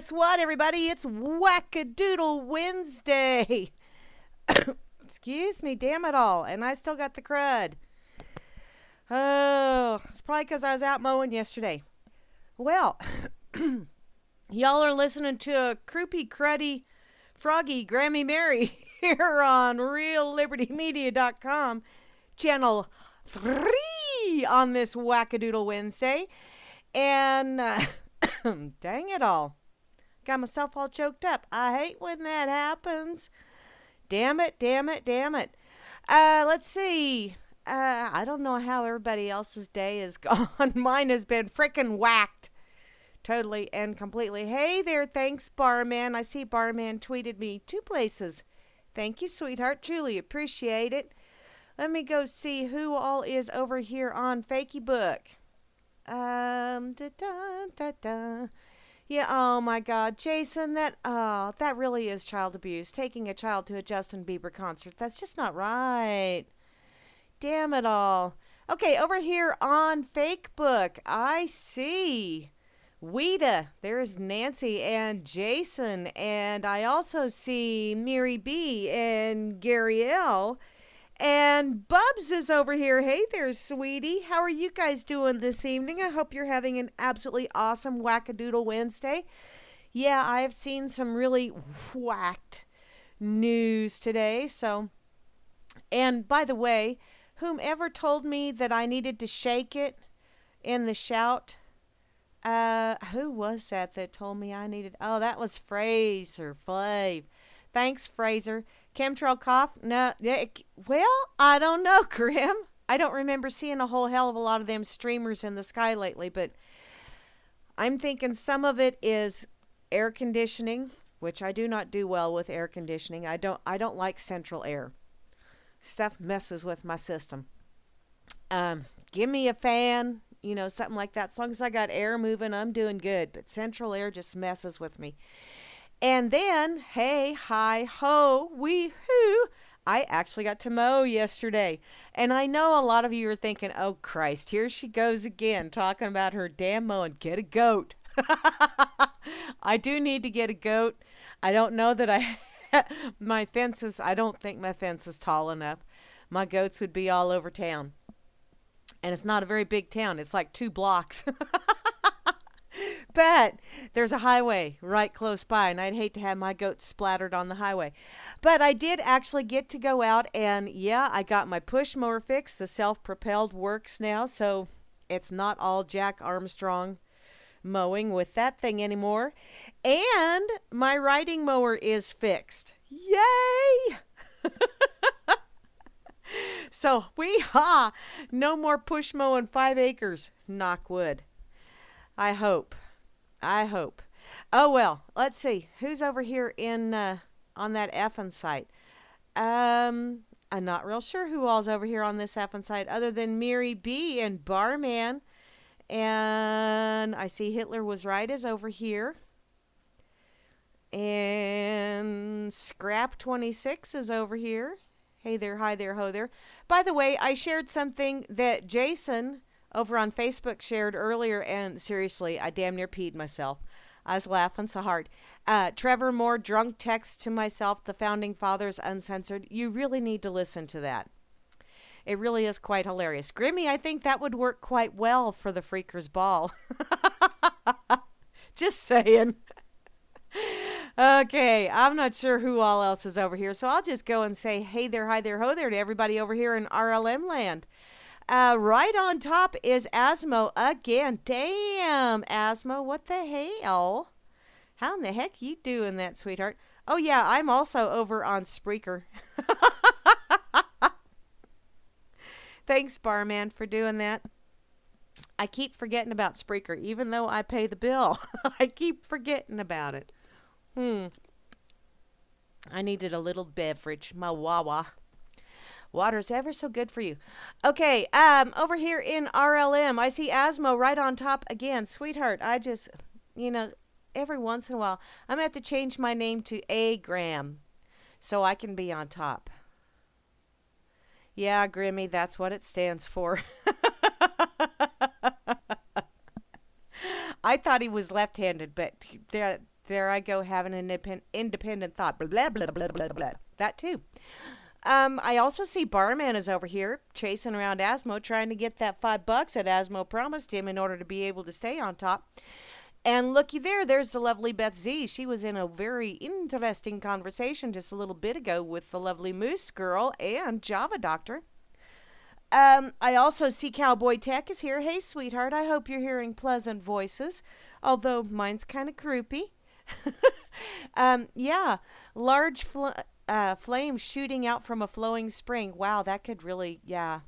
guess what, everybody? It's Wackadoodle Wednesday. Excuse me, damn it all. And I still got the crud. Oh, it's probably because I was out mowing yesterday. Well, y'all are listening to a croupy, cruddy, froggy Grammy Mary here on RealLibertyMedia.com, channel 3 on this Wackadoodle Wednesday. And dang it all. Got myself all choked up. I hate when that happens. Damn it, damn it, damn it. Let's see. I don't know how everybody else's day is gone. Mine has been frickin' whacked. Totally and completely. Hey there, thanks, Barman. I see Barman tweeted me 2 places. Thank you, sweetheart. Truly appreciate it. Let me go see who all is over here on Fakey Book. Yeah, oh my God, Jason, that really is child abuse. Taking a child to a Justin Bieber concert. That's just not right. Damn it all. Okay, over here on Fake Book, I see Weta. There's Nancy and Jason. And I also see Mary B. and Gary L. And Bubs is over here. Hey there, sweetie. How are you guys doing this evening? I hope you're having an absolutely awesome Wackadoodle Wednesday. Yeah, I have seen some really whacked news today. And by the way, whomever told me that I needed to shake it in the shout, who was that told me I needed? Oh, that was Fraser Flav. Thanks, Fraser. Chemtrail cough? No. Well, I don't know, Grim. I don't remember seeing a whole hell of a lot of them streamers in the sky lately, but I'm thinking some of it is air conditioning, which I do not do well with air conditioning. I don't like central air. Stuff messes with my system. Give me a fan, something like that. As long as I got air moving, I'm doing good. But central air just messes with me. And then, hey, hi, ho, wee, hoo, I actually got to mow yesterday. And I know a lot of you are thinking, oh, Christ, here she goes again, talking about her damn mowing. Get a goat. I do need to get a goat. I don't know that I don't think my fence is tall enough. My goats would be all over town. And it's not a very big town. It's like 2 blocks. But there's a highway right close by, and I'd hate to have my goats splattered on the highway. But I did actually get to go out, and yeah, I got my push mower fixed. The self-propelled works now, so it's not all Jack Armstrong mowing with that thing anymore. And my riding mower is fixed. Yay! So, no more push mowing 5 acres. Knock wood. I hope. Oh, well, let's see. Who's over here on that effing site? I'm not real sure who all's over here on this effing site other than Mary B. and Barman. And I see Hitler Was Right is over here. And Scrap 26 is over here. Hey there, hi there, ho there. By the way, I shared something that Jason over on Facebook shared earlier, and seriously, I damn near peed myself. I was laughing so hard. Trevor Moore drunk text to myself, the Founding Fathers Uncensored. You really need to listen to that. It really is quite hilarious. Grimmy, I think that would work quite well for the Freakers Ball. Just saying. Okay, I'm not sure who all else is over here, so I'll just go and say hey there, hi there, ho there to everybody over here in RLM land. Right on top is Asmo again. Damn, Asmo, what the hell? How in the heck you doing that, sweetheart? Oh, yeah, I'm also over on Spreaker. Thanks, Barman, for doing that. I keep forgetting about Spreaker, even though I pay the bill. I keep forgetting about it. I needed a little beverage, my Wawa. Water's ever so good for you. Okay, over here in RLM, I see Asmo right on top again. Sweetheart, I just, every once in a while, I'm going to have to change my name to A-Gram so I can be on top. Yeah, Grimmy, that's what it stands for. I thought he was left-handed, but there I go having an independent thought. Blah, blah, blah, blah, blah, blah. That too. I also see Barman is over here chasing around Asmo, trying to get that $5 that Asmo promised him in order to be able to stay on top. And looky there, there's the lovely Beth Z. She was in a very interesting conversation just a little bit ago with the lovely Moose Girl and Java Doctor. I also see Cowboy Tech is here. Hey, sweetheart, I hope you're hearing pleasant voices, although mine's kind of croupy. Yeah, large flames shooting out from a flowing spring. Wow, that could really, yeah.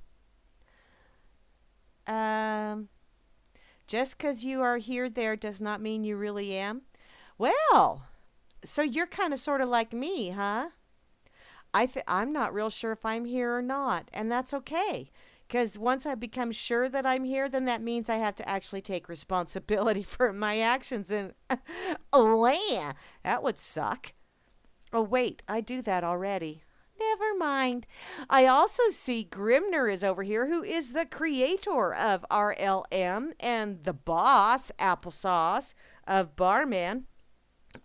Just because you are here there does not mean you really am. Well, so you're kind of sort of like me, huh? I'm not real sure if I'm here or not, and that's okay. Because once I become sure that I'm here, then that means I have to actually take responsibility for my actions. And oh, yeah, that would suck. Oh, wait, I do that already. Never mind. I also see Grimner is over here, who is the creator of RLM and the boss, Applesauce, of Barman.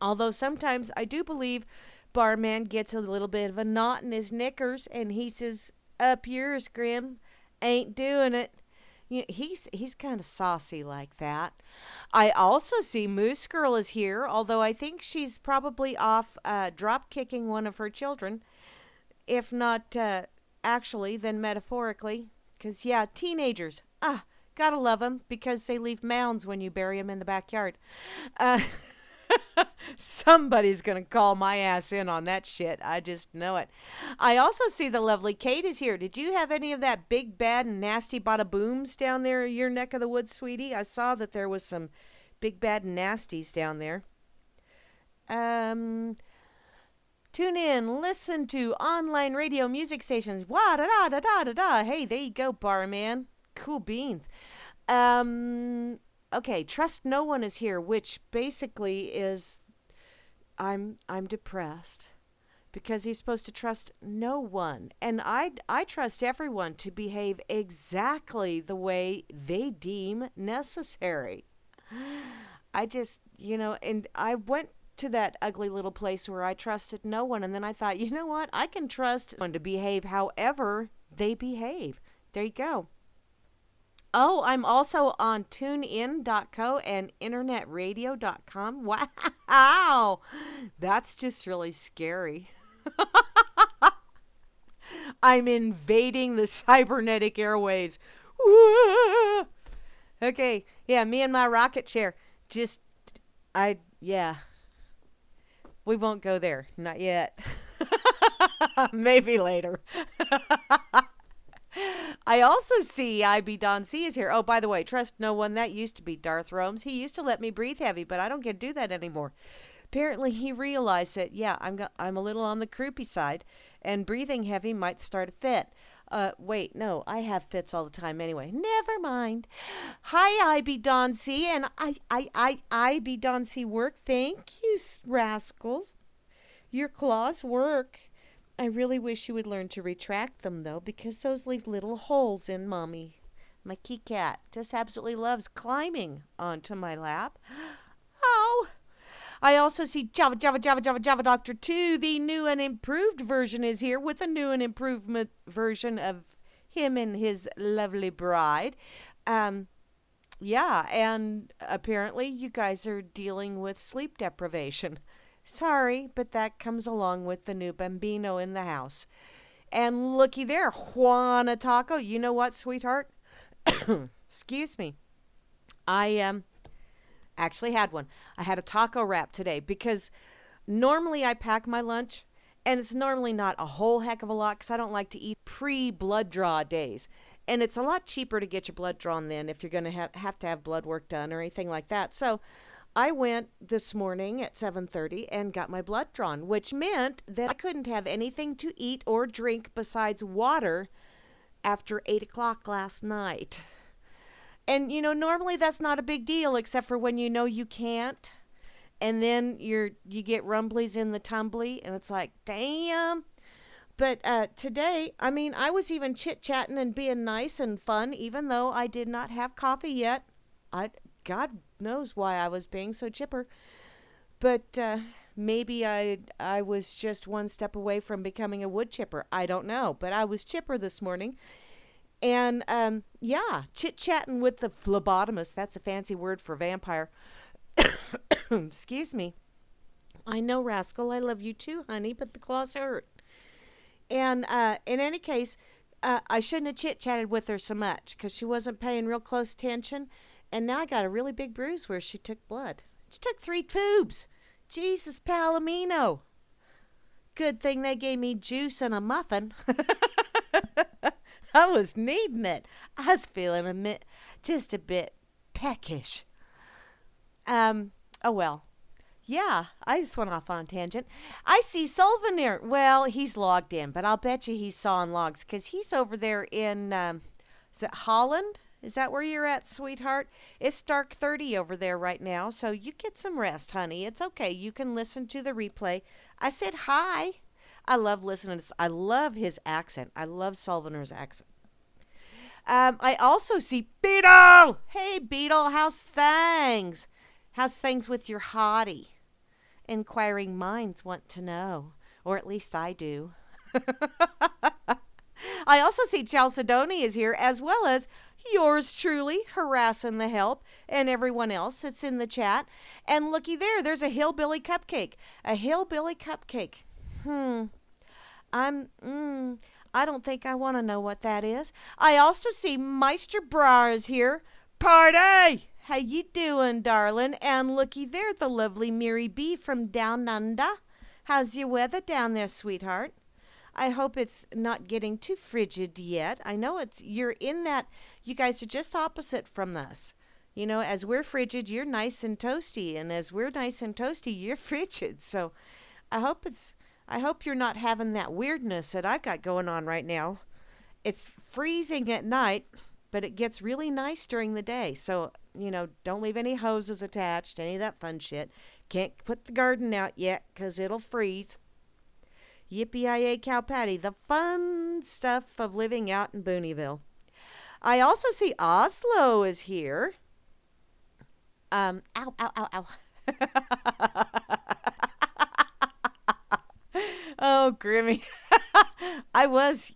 Although sometimes I do believe Barman gets a little bit of a knot in his knickers, and he says, "Up yours, Grim. Ain't doing it." You know, he's kind of saucy like that. I also see Moose Girl is here, although I think she's probably off drop kicking one of her children, if not actually, then metaphorically. Because yeah, teenagers, gotta love them because they leave mounds when you bury them in the backyard. Somebody's going to call my ass in on that shit. I just know it. I also see the lovely Kate is here. Did you have any of that big, bad, and nasty bada booms down there in your neck of the woods, sweetie? I saw that there was some big, bad, and nasties down there. Tune in, listen to online radio music stations. Wah da da da da da da. Hey, there you go, Barman. Cool beans. Okay, Trust No One is here, which basically is I'm depressed because he's supposed to trust no one. And I trust everyone to behave exactly the way they deem necessary. I just, and I went to that ugly little place where I trusted no one, and then I thought, you know what? I can trust someone to behave however they behave. There you go. Oh, I'm also on tunein.co and internetradio.com. Wow. That's just really scary. I'm invading the cybernetic airways. Okay. Yeah, me and my rocket chair. Yeah. We won't go there. Not yet. Maybe later. I also see IB Don C is here. Oh, by the way, trust no one. That used to be Darth Rome's. He used to let me breathe heavy, but I don't get to do that anymore. Apparently, he realized that, yeah, I'm a little on the croupy side, and breathing heavy might start a fit. Wait, no, I have fits all the time anyway. Never mind. Hi, IB Don C, and IB Don C work. Thank you, rascals. Your claws work. I really wish you would learn to retract them, though, because those leave little holes in Mommy. My kitty cat just absolutely loves climbing onto my lap. Oh! I also see Java Doctor 2. The new and improved version is here with a new and improved version of him and his lovely bride. Yeah, and apparently you guys are dealing with sleep deprivation. Sorry, but that comes along with the new bambino in the house. And looky there, Juana Taco. You know what, sweetheart? Excuse me. I actually had one. I had a taco wrap today because normally I pack my lunch, and it's normally not a whole heck of a lot because I don't like to eat pre-blood draw days. And it's a lot cheaper to get your blood drawn then if you're going to have to have blood work done or anything like that. So I went this morning at 7:30 and got my blood drawn, which meant that I couldn't have anything to eat or drink besides water after 8 o'clock last night. And, normally that's not a big deal except for when you can't. And then you get rumblies in the tumbly, and it's like, damn. But today, I was even chit-chatting and being nice and fun, even though I did not have coffee yet. God knows why I was being so chipper. But maybe I was just one step away from becoming a wood chipper. I don't know, but I was chipper this morning. And yeah, chit-chatting with the phlebotomist. That's a fancy word for vampire. Excuse me. I know, Rascal. I love you too, honey, but the claws hurt. And in any case, I shouldn't have chit-chatted with her so much because she wasn't paying real close attention. And now I got a really big bruise where she took blood. She took 3 tubes. Jesus Palomino. Good thing they gave me juice and a muffin. I was needing it. I was feeling just a bit peckish. Oh well. Yeah, I just went off on a tangent. I see Sullivan there. Well, he's logged in, but I'll bet you he's sawing logs because he's over there in, is it Holland? Is that where you're at, sweetheart? It's dark 30 over there right now, so you get some rest, honey. It's okay. You can listen to the replay. I said hi. I love listening. I love his accent. I love Sullivan's accent. I also see Beetle. Hey, Beetle, how's things? How's things with your hottie? Inquiring minds want to know, or at least I do. I also see Chalcedony is here, as well as yours truly, harassing the help, and everyone else that's in the chat. And looky there, there's a hillbilly cupcake. A hillbilly cupcake. I don't think I want to know what that is. I also see Meister Brar is here. Party! How you doing, darling? And looky there, the lovely Mary B from Down Under. How's your weather down there, sweetheart? I hope it's not getting too frigid yet. I know you're in that, you guys are just opposite from us. You know, as we're frigid, you're nice and toasty. And as we're nice and toasty, you're frigid. So I hope you're not having that weirdness that I've got going on right now. It's freezing at night, but it gets really nice during the day. So, you know, don't leave any hoses attached, any of that fun shit. Can't put the garden out yet because it'll freeze. Yippee-yi-yay, cow patty, the fun stuff of living out in Booneyville. I also see Oslo is here. Ow, ow, ow, ow. Oh, Grimmy. I was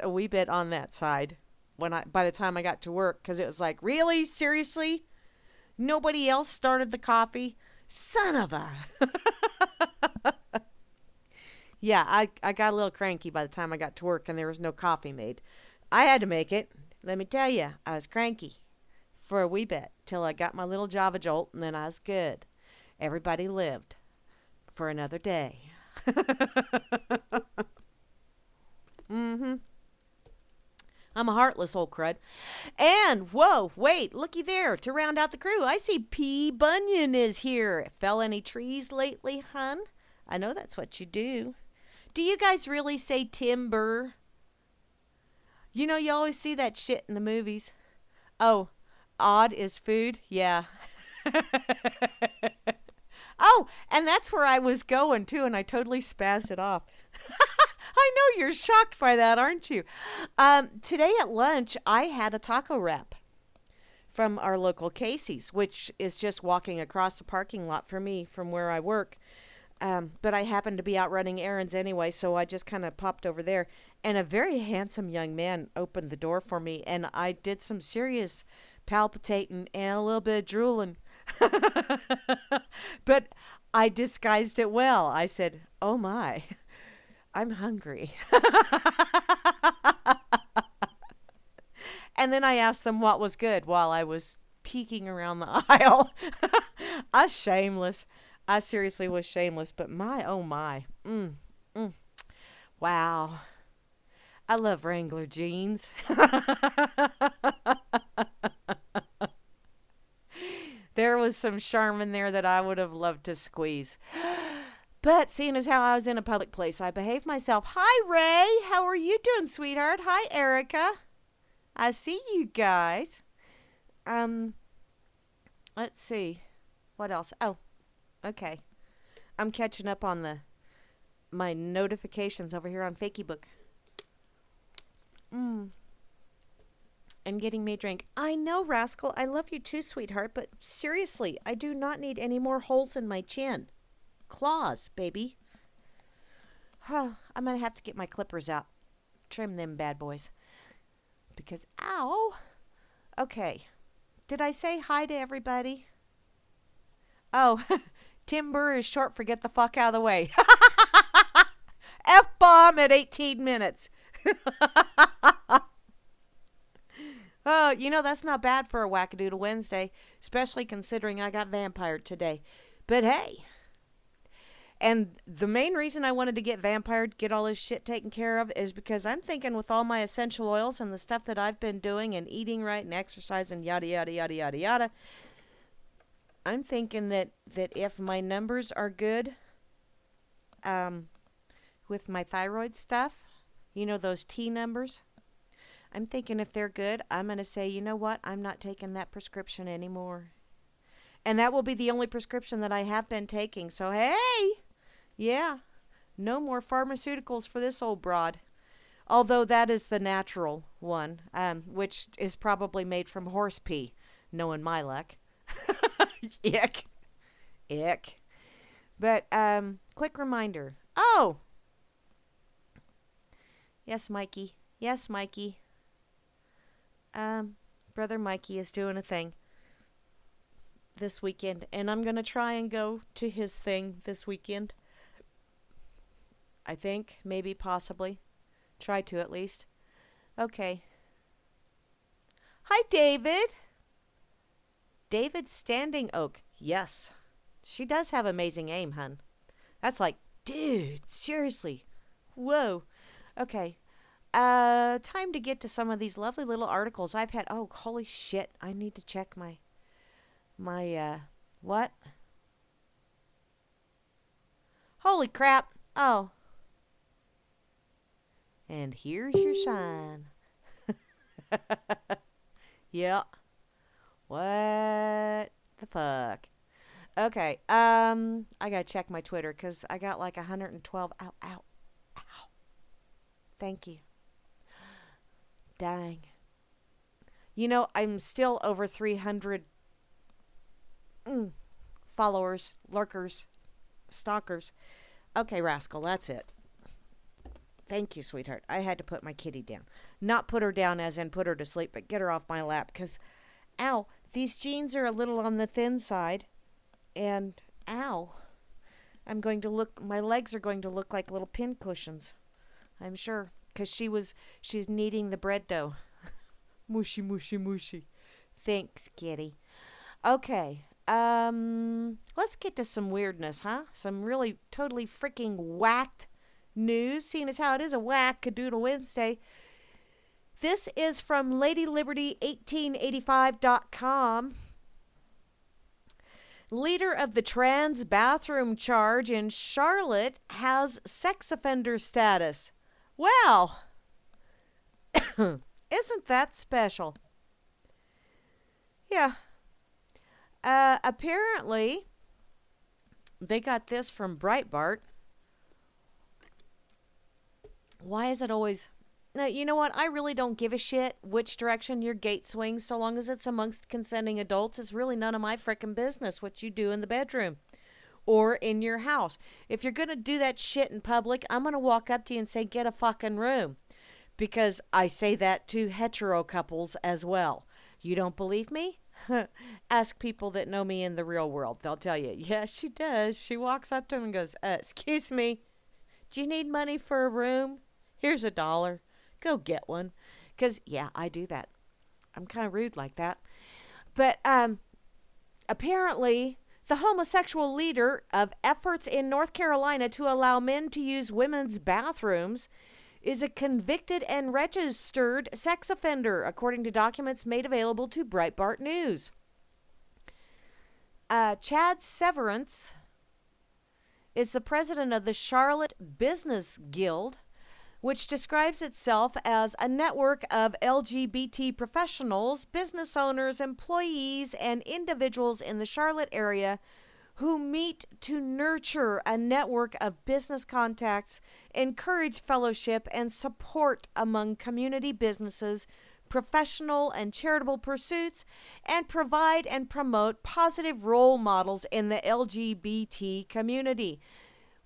a wee bit on that side by the time I got to work, because it was like, really? Seriously? Nobody else started the coffee? Son of a... Yeah, I got a little cranky by the time I got to work and there was no coffee made. I had to make it. Let me tell you, I was cranky for a wee bit till I got my little Java Jolt, and then I was good. Everybody lived for another day. Mm-hmm. I'm a heartless old crud. And, whoa, wait, looky there. To round out the crew, I see P. Bunyan is here. Fell any trees lately, hun? I know that's what you do. Do you guys really say timber? You know, you always see that shit in the movies. Oh, odd is food? Yeah. Oh, and that's where I was going, too, and I totally spazzed it off. I know you're shocked by that, aren't you? Today at lunch, I had a taco wrap from our local Casey's, which is just walking across the parking lot for me from where I work. But I happened to be out running errands anyway, so I just kind of popped over there. And a very handsome young man opened the door for me, and I did some serious palpitating and a little bit of drooling. But I disguised it well. I said, oh my, I'm hungry. And then I asked them what was good while I was peeking around the aisle. I was shameless. I seriously was shameless, but my, oh my. Wow. I love Wrangler jeans. There was some charm in there that I would have loved to squeeze. But seeing as how I was in a public place, I behaved myself. Hi, Ray. How are you doing, sweetheart? Hi, Erica. I see you guys. Let's see. What else? Oh, okay. I'm catching up on my notifications over here on Fakeybook. and getting me a drink. I know, Rascal. I love you too, sweetheart. But seriously, I do not need any more holes in my chin. Claws, baby. Huh, I'm going to have to get my clippers out. Trim them bad boys. Because, ow. Okay. Did I say hi to everybody? Oh, Timber is short for get the fuck out of the way. F-bomb at 18 minutes. Oh, you know, that's not bad for a Wackadoodle Wednesday, especially considering I got vampired today. But hey. And the main reason I wanted to get vampired, get all this shit taken care of, is because I'm thinking with all my essential oils and the stuff that I've been doing and eating right and exercising, yada, yada, yada, yada, yada, I'm thinking that if my numbers are good with my thyroid stuff, you know, those T numbers, I'm thinking if they're good, I'm going to say, you know what, I'm not taking that prescription anymore. And that will be the only prescription that I have been taking. So, hey, yeah, no more pharmaceuticals for this old broad. Although that is the natural one, which is probably made from horse pee, knowing my luck. Ick. Ick. But, quick reminder. Oh! Yes, Mikey. Yes, Mikey. Brother Mikey is doing a thing this weekend, and I'm going to try and go to his thing this weekend. I think, maybe, possibly. Try to, at least. Okay. Hi, David. David Standing Oak. Yes. She does have amazing aim, hun. That's like, dude, seriously. Whoa. Okay. Time to get to some of these lovely little articles I've had. Oh, holy shit. I need to check my what? Holy crap. Oh. And here's your sign. Yeah. What the fuck? Okay. I gotta check my Twitter because I got like 112. Ow, ow, ow. Thank you. Dang. You know, I'm still over 300 followers, lurkers, stalkers. Okay, Rascal, that's it. Thank you, sweetheart. I had to put my kitty down. Not put her down as in put her to sleep, but get her off my lap because, ow, these jeans are a little on the thin side. And, ow, my legs are going to look like little pin cushions. I'm sure. Because she's kneading the bread dough. Mushy, mushy, mushy. Thanks, kitty. Okay. Let's get to some weirdness, huh? Some really totally freaking whacked news, seeing as how it is a Wackadoodle Wednesday. This is from LadyLiberty1885.com. Leader of the trans bathroom charge in Charlotte has sex offender status. Well, isn't that special? Yeah. Apparently, they got this from Breitbart. Why is it always... Now, you know what? I really don't give a shit which direction your gate swings so long as it's amongst consenting adults. It's really none of my frickin' business what you do in the bedroom or in your house. If you're going to do that shit in public, I'm going to walk up to you and say, get a fucking room. Because I say that to hetero couples as well. You don't believe me? Ask people that know me in the real world. They'll tell you, yeah, she does. She walks up to him and goes, excuse me, do you need money for a room? Here's $1. Go get one. Because, yeah, I do that. I'm kind of rude like that. But apparently, the homosexual leader of efforts in North Carolina to allow men to use women's bathrooms is a convicted and registered sex offender, according to documents made available to Breitbart News. Chad Severance is the president of the Charlotte Business Guild, which describes itself as a network of LGBT professionals, business owners, employees, and individuals in the Charlotte area who meet to nurture a network of business contacts, encourage fellowship, and support among community businesses, professional and charitable pursuits, and provide and promote positive role models in the LGBT community.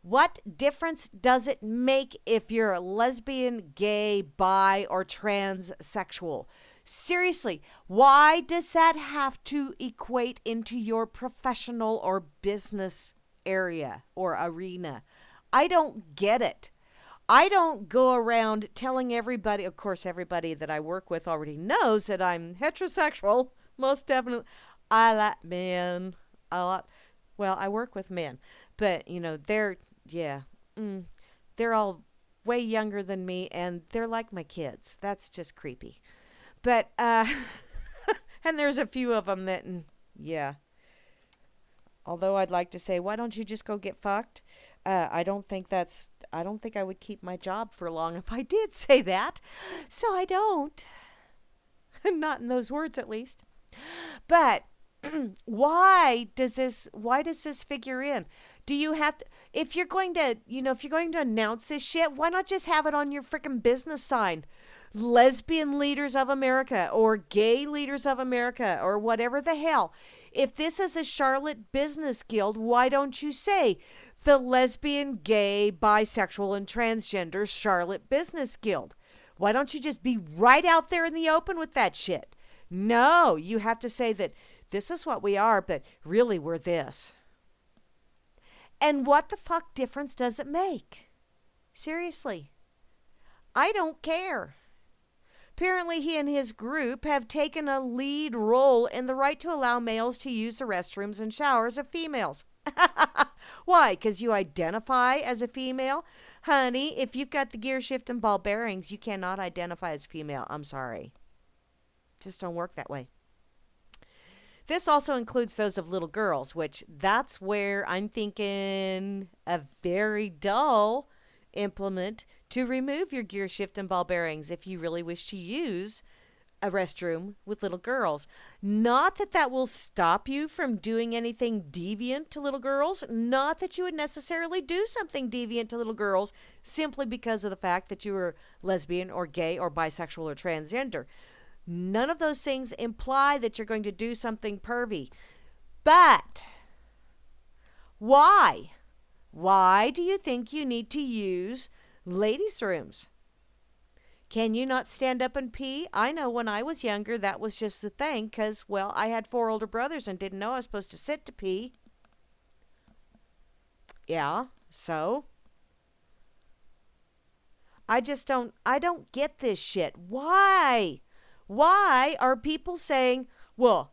What difference does it make if you're a lesbian, gay, bi, or transsexual? Seriously, why does that have to equate into your professional or business area or arena? I don't get it. I don't go around telling everybody, of course, everybody that I work with already knows that I'm heterosexual, most definitely. I like men a lot. Well, I work with men, but, yeah, they're all way younger than me, and they're like my kids. That's just creepy. But, and there's a few of them that, yeah. Although I'd like to say, why don't you just go get fucked? I don't think I would keep my job for long if I did say that. So I don't. Not in those words, at least. But why does this figure in? Do you have to, if you're going to announce this shit, why not just have it on your freaking business sign? Lesbian Leaders of America or Gay Leaders of America or whatever the hell. If this is a Charlotte Business Guild, why don't you say the Lesbian, Gay, Bisexual, and Transgender Charlotte Business Guild? Why don't you just be right out there in the open with that shit? No, you have to say that this is what we are, but really we're this. And what the fuck difference does it make? Seriously. I don't care. Apparently, he and his group have taken a lead role in the right to allow males to use the restrooms and showers of females. Why? Because you identify as a female? Honey, if you've got the gear shift and ball bearings, you cannot identify as female. I'm sorry. Just don't work that way. This also includes those of little girls, which that's where I'm thinking a very dull implement to remove your gear shift and ball bearings if you really wish to use a restroom with little girls. Not that that will stop you from doing anything deviant to little girls. Not that you would necessarily do something deviant to little girls simply because of the fact that you were lesbian or gay or bisexual or transgender. None of those things imply that you're going to do something pervy. But why? Why do you think you need to use ladies' rooms? Can you not stand up and pee? I know when I was younger, that was just the thing because, well, I had 4 older brothers and didn't know I was supposed to sit to pee. Yeah, so I don't get this shit. Why? Why are people saying, well,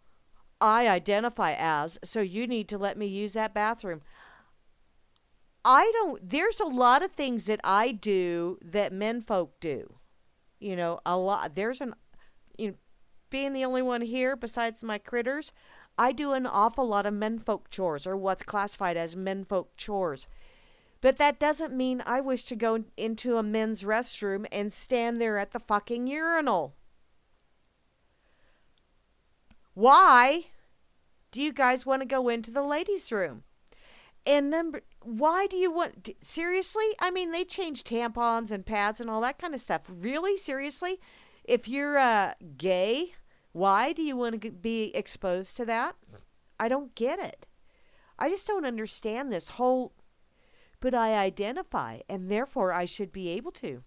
I identify as, so you need to let me use that bathroom? There's a lot of things that I do that men folk do. A lot. Being the only one here besides my critters, I do an awful lot of men folk chores or what's classified as men folk chores. But that doesn't mean I wish to go into a men's restroom and stand there at the fucking urinal. Why do you guys want to go into the ladies' room? And why do you want, seriously? I mean, they change tampons and pads and all that kind of stuff. Really? Seriously? If you're gay, why do you want to be exposed to that? I don't get it. I just don't understand this whole, but I identify, and therefore I should be able to.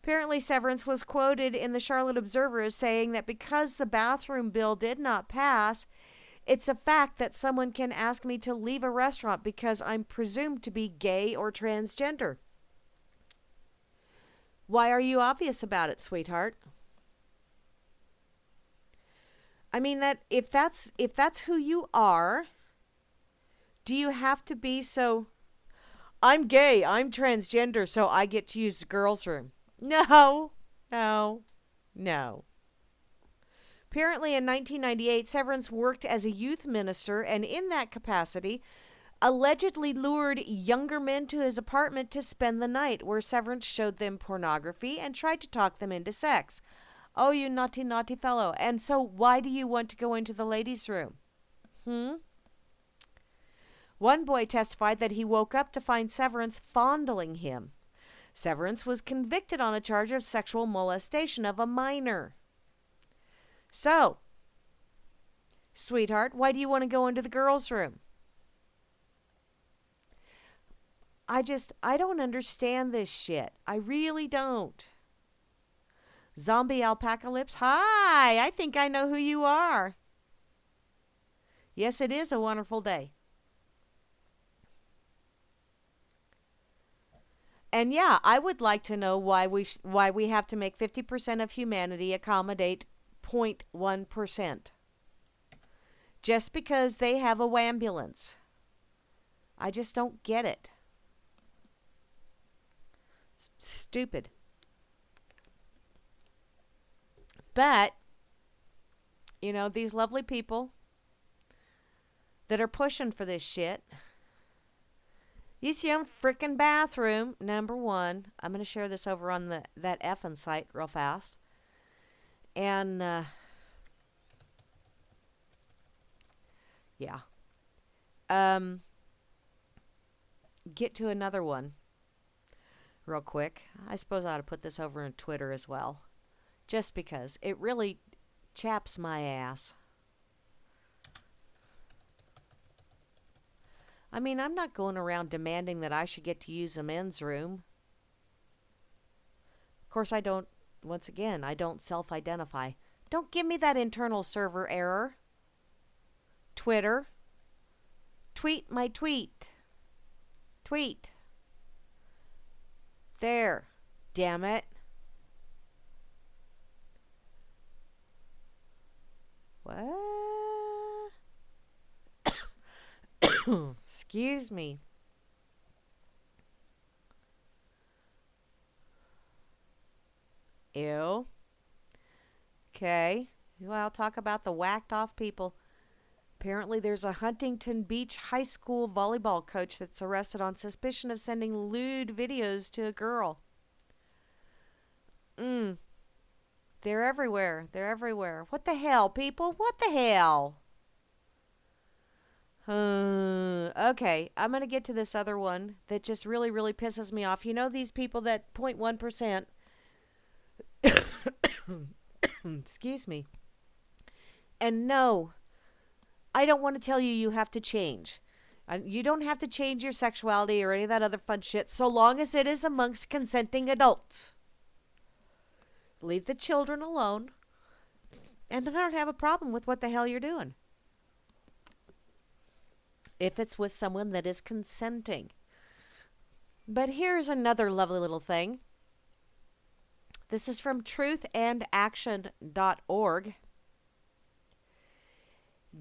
Apparently, Severance was quoted in the Charlotte Observer as saying that because the bathroom bill did not pass, it's a fact that someone can ask me to leave a restaurant because I'm presumed to be gay or transgender. Why are you obvious about it, sweetheart? I mean, that if that's who you are, do you have to be so, I'm gay, I'm transgender, so I get to use the girls' room? No. Apparently in 1998, Severance worked as a youth minister and in that capacity allegedly lured younger men to his apartment to spend the night, where Severance showed them pornography and tried to talk them into sex. Oh, you naughty, naughty fellow. And so why do you want to go into the ladies' room? One boy testified that he woke up to find Severance fondling him. Severance was convicted on a charge of sexual molestation of a minor. So, sweetheart, why do you want to go into the girls' room? I don't understand this shit. I really don't. Zombie Alpaca Lips, hi, I think I know who you are. Yes, it is a wonderful day. And yeah, I would like to know why we have to make 50% of humanity accommodate 0.1%. Just because they have a wambulance. I just don't get it. Stupid. But, you know, these lovely people that are pushing for this shit. You see them frickin' bathroom, number one. I'm going to share this over on that effing site real fast. And, yeah. Get to another one real quick. I suppose I ought to put this over on Twitter as well. Just because it really chaps my ass. I mean, I'm not going around demanding that I should get to use a men's room. Of course, I don't, once again, I don't self-identify. Don't give me that internal server error. Twitter. Tweet my tweet. Tweet. There. Damn it. What? Excuse me. Ew. Okay. Well, I'll talk about the whacked off people. Apparently, there's a Huntington Beach high school volleyball coach that's arrested on suspicion of sending lewd videos to a girl. They're everywhere. They're everywhere. What the hell, people? What the hell? Okay, I'm going to get to this other one that just really, really pisses me off. You know these people that 0.1%... Excuse me. And no, I don't want to tell you you have to change. You don't have to change your sexuality or any of that other fun shit so long as it is amongst consenting adults. Leave the children alone. And I don't have a problem with what the hell you're doing. If it's with someone that is consenting. But here's another lovely little thing. This is from truthandaction.org.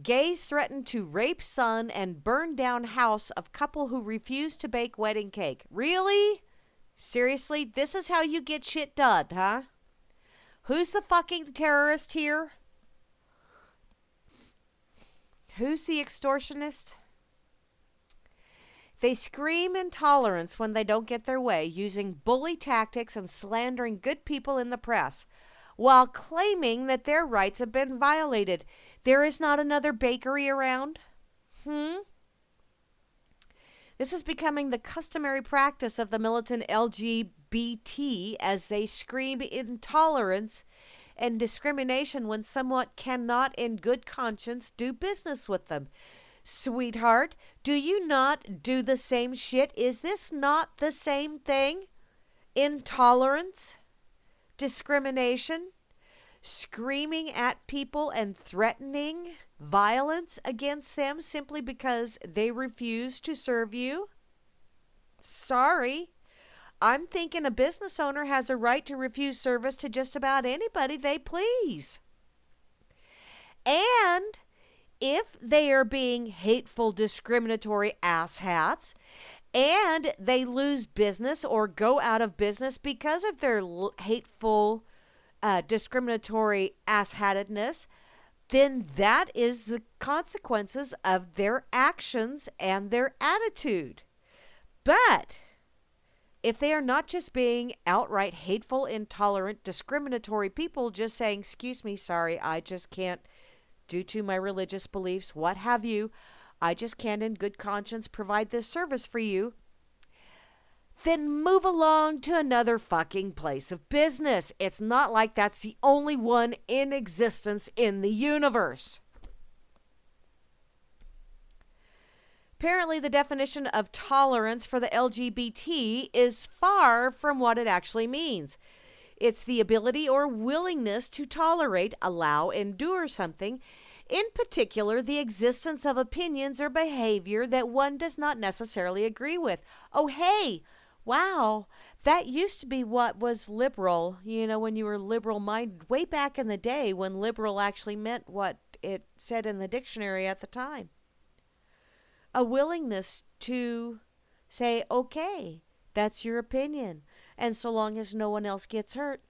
Gays threaten to rape son and burn down house of couple who refuse to bake wedding cake. Really? Seriously? This is how you get shit done, huh? Who's the fucking terrorist here? Who's the extortionist? They scream intolerance when they don't get their way, using bully tactics and slandering good people in the press, while claiming that their rights have been violated. There is not another bakery around? This is becoming the customary practice of the militant LGBT as they scream intolerance and discrimination when someone cannot in good conscience do business with them. Sweetheart, do you not do the same shit? Is this not the same thing? Intolerance? Discrimination? Screaming at people and threatening violence against them simply because they refuse to serve you? Sorry. I'm thinking a business owner has a right to refuse service to just about anybody they please. And if they are being hateful, discriminatory asshats, and they lose business or go out of business because of their hateful, discriminatory asshatedness, then that is the consequences of their actions and their attitude. But if they are not just being outright hateful, intolerant, discriminatory people, just saying, excuse me, sorry, I just can't, due to my religious beliefs, what have you, I just can't in good conscience provide this service for you, then move along to another fucking place of business. It's not like that's the only one in existence in the universe. Apparently, the definition of tolerance for the LGBT is far from what it actually means. It's the ability or willingness to tolerate, allow, endure something, in particular, the existence of opinions or behavior that one does not necessarily agree with. Oh, hey, wow, that used to be what was liberal, when you were liberal-minded, way back in the day when liberal actually meant what it said in the dictionary at the time. A willingness to say, okay, that's your opinion, and so long as no one else gets hurt,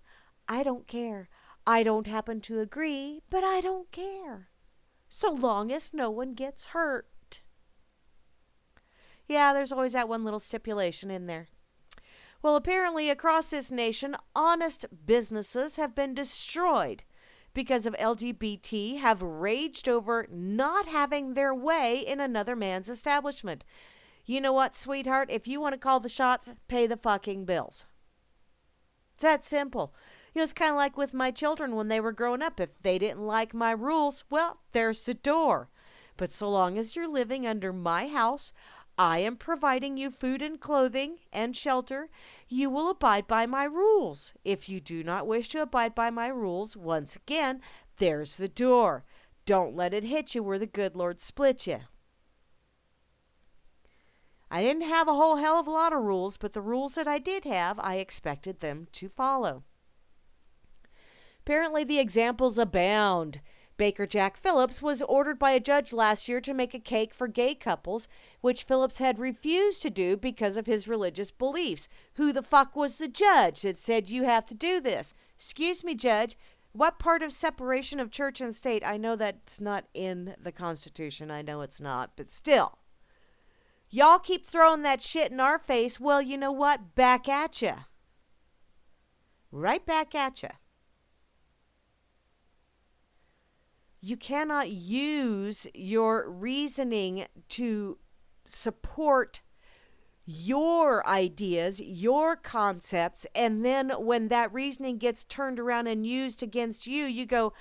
I don't care. I don't happen to agree, but I don't care. So long as no one gets hurt. Yeah, there's always that one little stipulation in there. Well, apparently across this nation, honest businesses have been destroyed because of LGBT have raged over not having their way in another man's establishment. You know what, sweetheart? If you want to call the shots, pay the fucking bills. It's that simple. It's kind of like with my children when they were growing up. If they didn't like my rules, well, there's the door. But so long as you're living under my house, I am providing you food and clothing and shelter. You will abide by my rules. If you do not wish to abide by my rules, once again, there's the door. Don't let it hit you where the good Lord split you. I didn't have a whole hell of a lot of rules, but the rules that I did have, I expected them to follow. Apparently, the examples abound. Baker Jack Phillips was ordered by a judge last year to make a cake for gay couples, which Phillips had refused to do because of his religious beliefs. Who the fuck was the judge that said you have to do this? Excuse me, judge. What part of separation of church and state? I know that's not in the Constitution. I know it's not, but still. Y'all keep throwing that shit in our face. Well, you know what? Back at ya. Right back at ya. You cannot use your reasoning to support your ideas, your concepts, and then when that reasoning gets turned around and used against you, you go,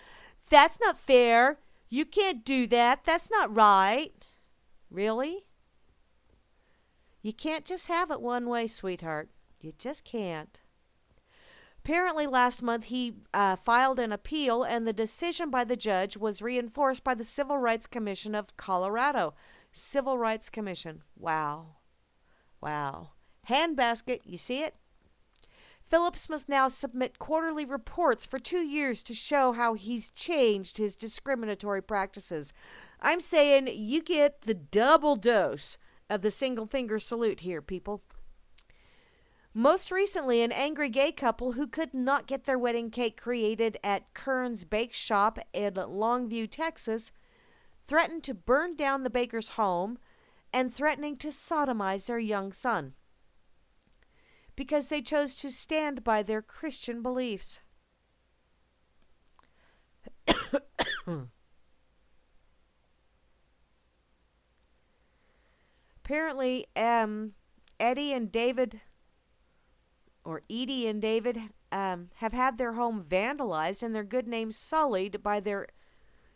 that's not fair. You can't do that. That's not right. Really? You can't just have it one way, sweetheart. You just can't. Apparently last month he filed an appeal, and the decision by the judge was reinforced by the Civil Rights Commission of Colorado. Civil Rights Commission. Wow. Wow. Handbasket, you see it? Phillips must now submit quarterly reports for 2 years to show how he's changed his discriminatory practices. I'm saying you get the double dose of the single finger salute here, people. Most recently, an angry gay couple who could not get their wedding cake created at Kern's Bake Shop in Longview, Texas, threatened to burn down the baker's home and threatening to sodomize their young son because they chose to stand by their Christian beliefs. Apparently, Edie and David have had their home vandalized and their good name sullied by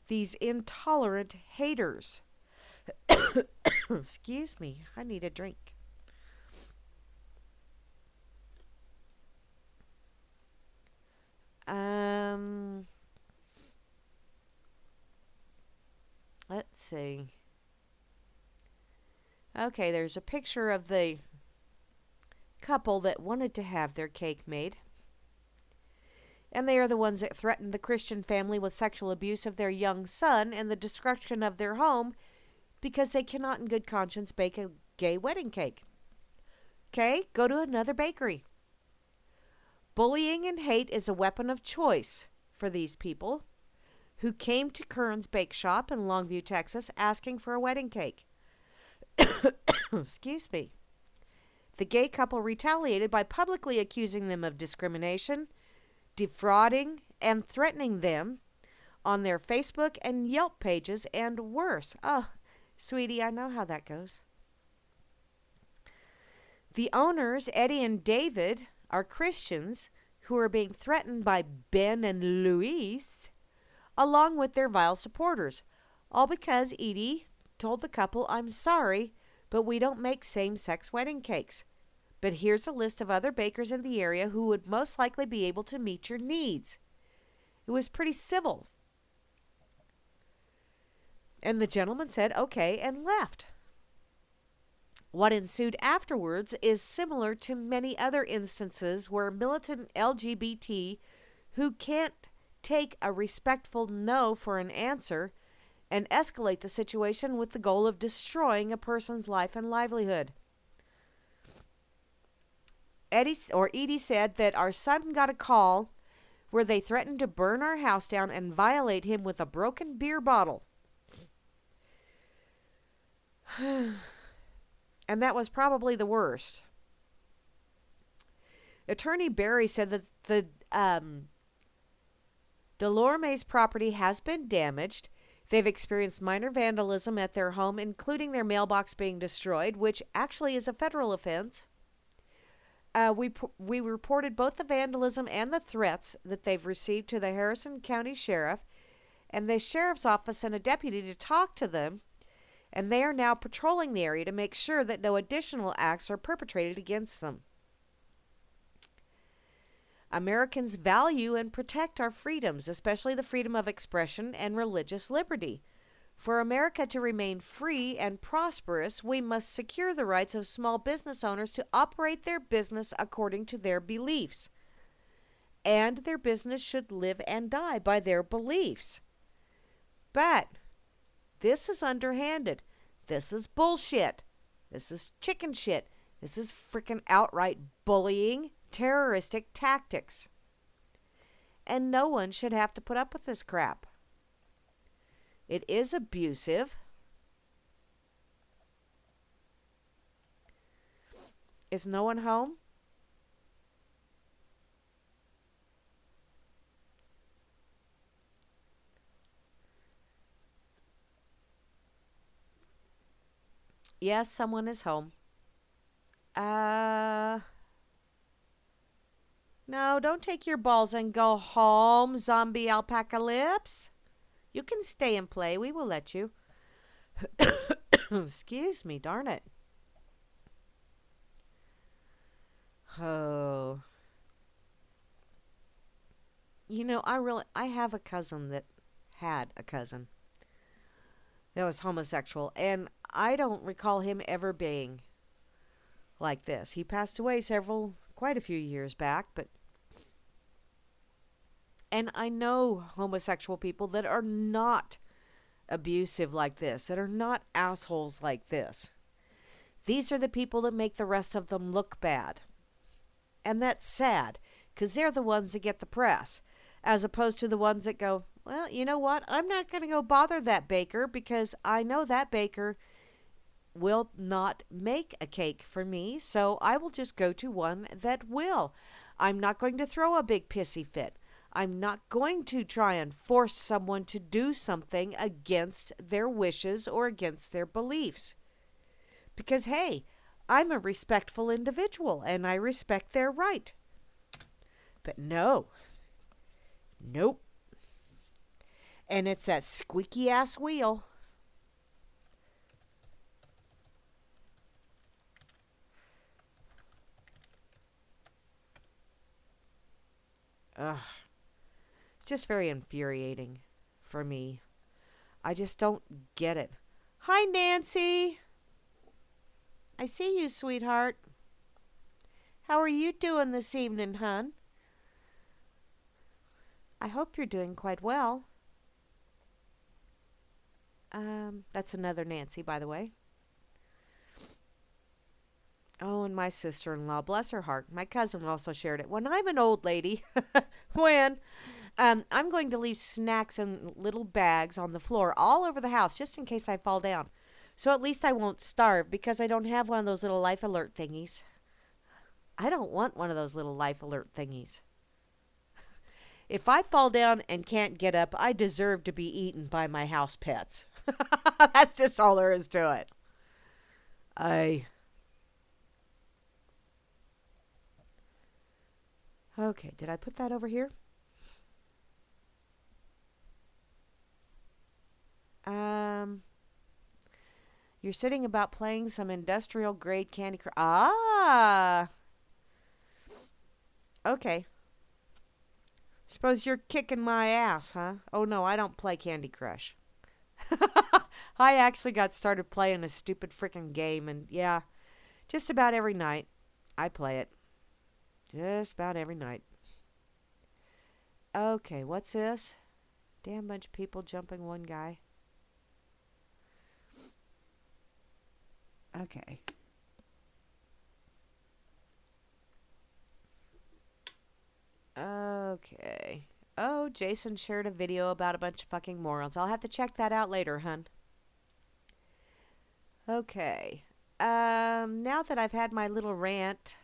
these intolerant haters. Excuse me, I need a drink. Let's see. Okay, there's a picture of the couple that wanted to have their cake made. And they are the ones that threatened the Christian family with sexual abuse of their young son and the destruction of their home because they cannot in good conscience bake a gay wedding cake. Okay, go to another bakery. Bullying and hate is a weapon of choice for these people who came to Kern's Bake Shop in Longview, Texas, asking for a wedding cake. Excuse me. The gay couple retaliated by publicly accusing them of discrimination, defrauding, and threatening them on their Facebook and Yelp pages, and worse. Sweetie, I know how that goes. The owners, Eddie and David, are Christians who are being threatened by Ben and Luis, along with their vile supporters, all because Edie told the couple, "I'm sorry, but we don't make same-sex wedding cakes. But here's a list of other bakers in the area who would most likely be able to meet your needs." It was pretty civil. And the gentleman said, "Okay," and left. What ensued afterwards is similar to many other instances where militant LGBT who can't take a respectful no for an answer and escalate the situation with the goal of destroying a person's life and livelihood. Edie said that our son got a call where they threatened to burn our house down and violate him with a broken beer bottle. And that was probably the worst. Attorney Barry said that the Delorme's property has been damaged. They've experienced minor vandalism at their home, including their mailbox being destroyed, which actually is a federal offense. We reported both the vandalism and the threats that they've received to the Harrison County Sheriff, and the Sheriff's Office sent a deputy to talk to them, and they are now patrolling the area to make sure that no additional acts are perpetrated against them. Americans value and protect our freedoms, especially the freedom of expression and religious liberty. For America to remain free and prosperous, we must secure the rights of small business owners to operate their business according to their beliefs. And their business should live and die by their beliefs. But this is underhanded. This is bullshit. This is chicken shit. This is freaking outright bullying, terroristic tactics. And no one should have to put up with this crap. It is abusive. Is no one home? Yes, someone is home. No, don't take your balls and go home, zombie alpacalypse. You can stay and play. We will let you. Excuse me, darn it. Oh. You know, I have a cousin that had a cousin that was homosexual, and I don't recall him ever being like this. He passed away quite a few years back, and I know homosexual people that are not abusive like this, that are not assholes like this. These are the people that make the rest of them look bad. And that's sad, because they're the ones that get the press, as opposed to the ones that go, well, you know what? I'm not going to go bother that baker because I know that baker will not make a cake for me, so I will just go to one that will. I'm not going to throw a big pissy fit. I'm not going to try and force someone to do something against their wishes or against their beliefs. Because, hey, I'm a respectful individual and I respect their right. But no. Nope. And it's that squeaky ass wheel. Ugh. It's just very infuriating for me. I just don't get it. Hi, Nancy. I see you, sweetheart. How are you doing this evening, hon? I hope you're doing quite well. That's another Nancy, by the way. Oh, and my sister-in-law, bless her heart. My cousin also shared it. When I'm an old lady, I'm going to leave snacks in little bags on the floor all over the house just in case I fall down. So at least I won't starve because I don't have one of those little life alert thingies. I don't want one of those little life alert thingies. If I fall down and can't get up, I deserve to be eaten by my house pets. That's just all there is to it. Okay, did I put that over here? Um, you're sitting about playing some industrial grade Candy Crush. Ah, okay. Suppose you're kicking my ass, huh? Oh no, I don't play Candy Crush. I actually got started playing a stupid freaking game, and yeah, just about every night I play it. Just about every night. Okay, what's this? Damn bunch of people jumping one guy. Okay. Okay. Oh, Jason shared a video about a bunch of fucking morons. I'll have to check that out later, hun. Okay. Now that I've had my little rant.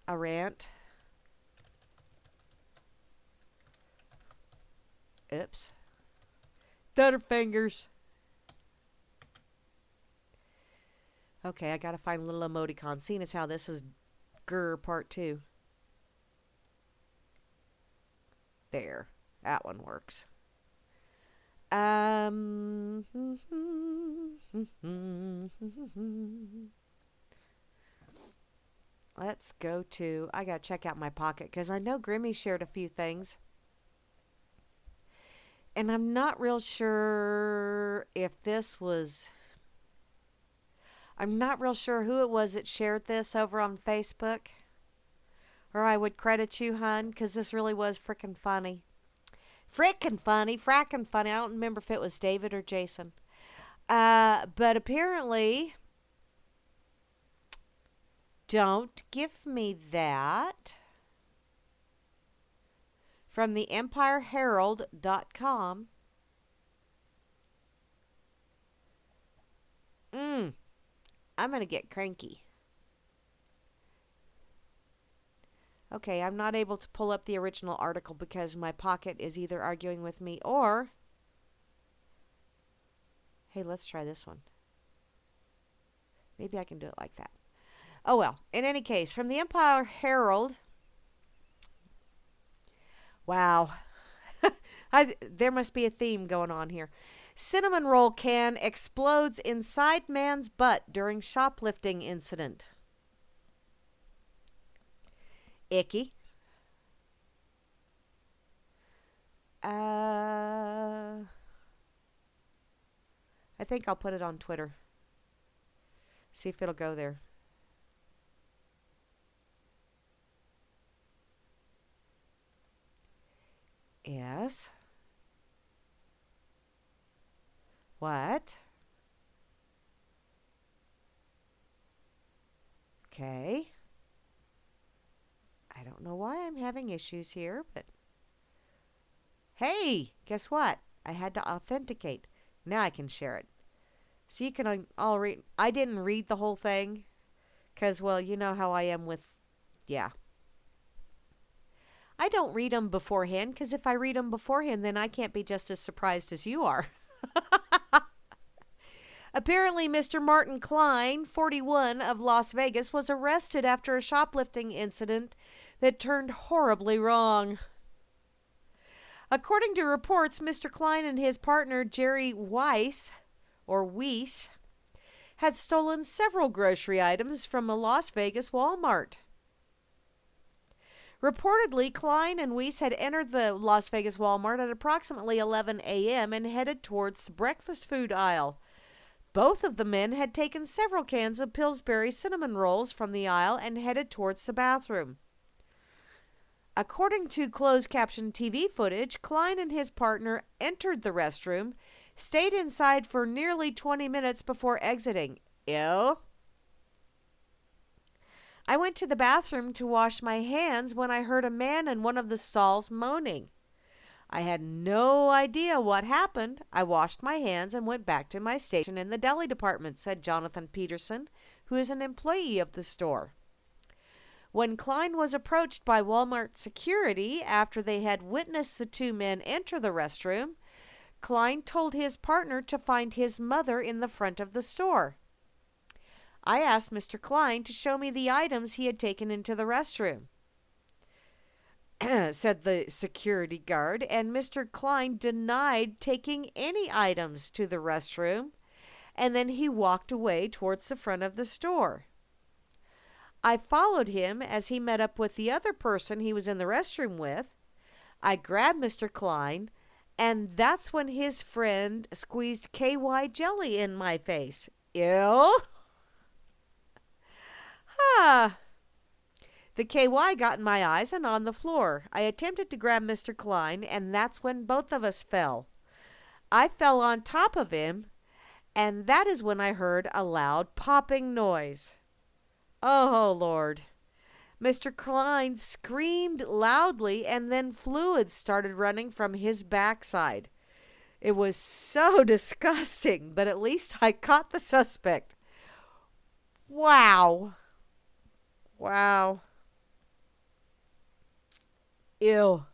A rant. Oops. Thunderfingers. Okay, I gotta find a little emoticon, seeing as how this is Grr part 2. There. That one works. Let's go to... I gotta check out my pocket, because I know Grammy shared a few things. And I'm not real sure if this was... I'm not real sure who it was that shared this over on Facebook. Or I would credit you, hun, because this really was frickin' funny. Frickin' funny. Frackin' funny. I don't remember if it was David or Jason. But apparently... Don't give me that. From the EmpireHerald.com. I'm going to get cranky. Okay, I'm not able to pull up the original article because my pocket is either arguing with me or... Hey, let's try this one. Maybe I can do it like that. Oh well, in any case, from the Empire Herald... Wow. There must be a theme going on here. Cinnamon roll can explodes inside man's butt during shoplifting incident. Icky. I think I'll put it on Twitter. See if it'll go there. Yes. What? Okay. I don't know why I'm having issues here, but... Hey, guess what? I had to authenticate. Now I can share it. So you can all read... I didn't read the whole thing. Because, well, you know how I am with... Yeah. I don't read them beforehand, because if I read them beforehand, then I can't be just as surprised as you are. Apparently, Mr. Martin Klein, 41, of Las Vegas, was arrested after a shoplifting incident that turned horribly wrong. According to reports, Mr. Klein and his partner, Jerry Weiss, had stolen several grocery items from a Las Vegas Walmart. Reportedly, Klein and Weiss had entered the Las Vegas Walmart at approximately 11 a.m. and headed towards the breakfast food aisle. Both of the men had taken several cans of Pillsbury cinnamon rolls from the aisle and headed towards the bathroom. According to closed-caption TV footage, Klein and his partner entered the restroom, stayed inside for nearly 20 minutes before exiting. Ew. I went to the bathroom to wash my hands when I heard a man in one of the stalls moaning. I had no idea what happened. I washed my hands and went back to my station in the deli department, said Jonathan Peterson, who is an employee of the store. When Klein was approached by Walmart security after they had witnessed the two men enter the restroom, Klein told his partner to find his mother in the front of the store. I asked Mr. Klein to show me the items he had taken into the restroom, said the security guard, and Mr. Klein denied taking any items to the restroom, and then he walked away towards the front of the store. I followed him as he met up with the other person he was in the restroom with. I grabbed Mr. Klein, and that's when his friend squeezed KY jelly in my face. Ew. The KY got in my eyes and on the floor. I attempted to grab Mr. Klein, and that's when both of us fell. I fell on top of him, and that is when I heard a loud popping noise. Oh, Lord. Mr. Klein screamed loudly, and then fluids started running from his backside. It was so disgusting, but at least I caught the suspect. Wow. Wow. Ew.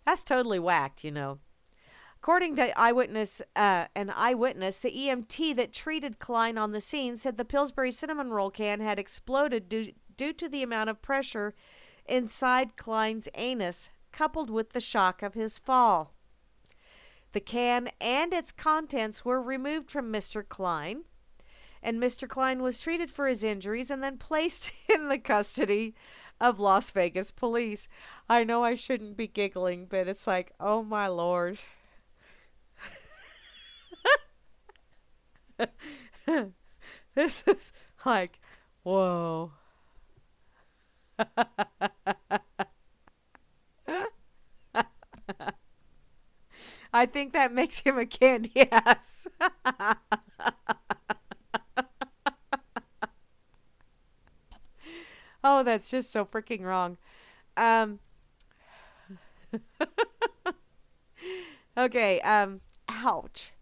That's totally whacked, you know. According to an eyewitness, the EMT that treated Klein on the scene said the Pillsbury cinnamon roll can had exploded due to the amount of pressure inside Klein's anus, coupled with the shock of his fall. The can and its contents were removed from Mr. Klein, and Mr. Klein was treated for his injuries and then placed in the custody of Las Vegas police. I know I shouldn't be giggling, but it's like, oh my Lord. This is like, whoa. I think that makes him a candy ass. Oh, that's just so freaking wrong. Okay, ouch.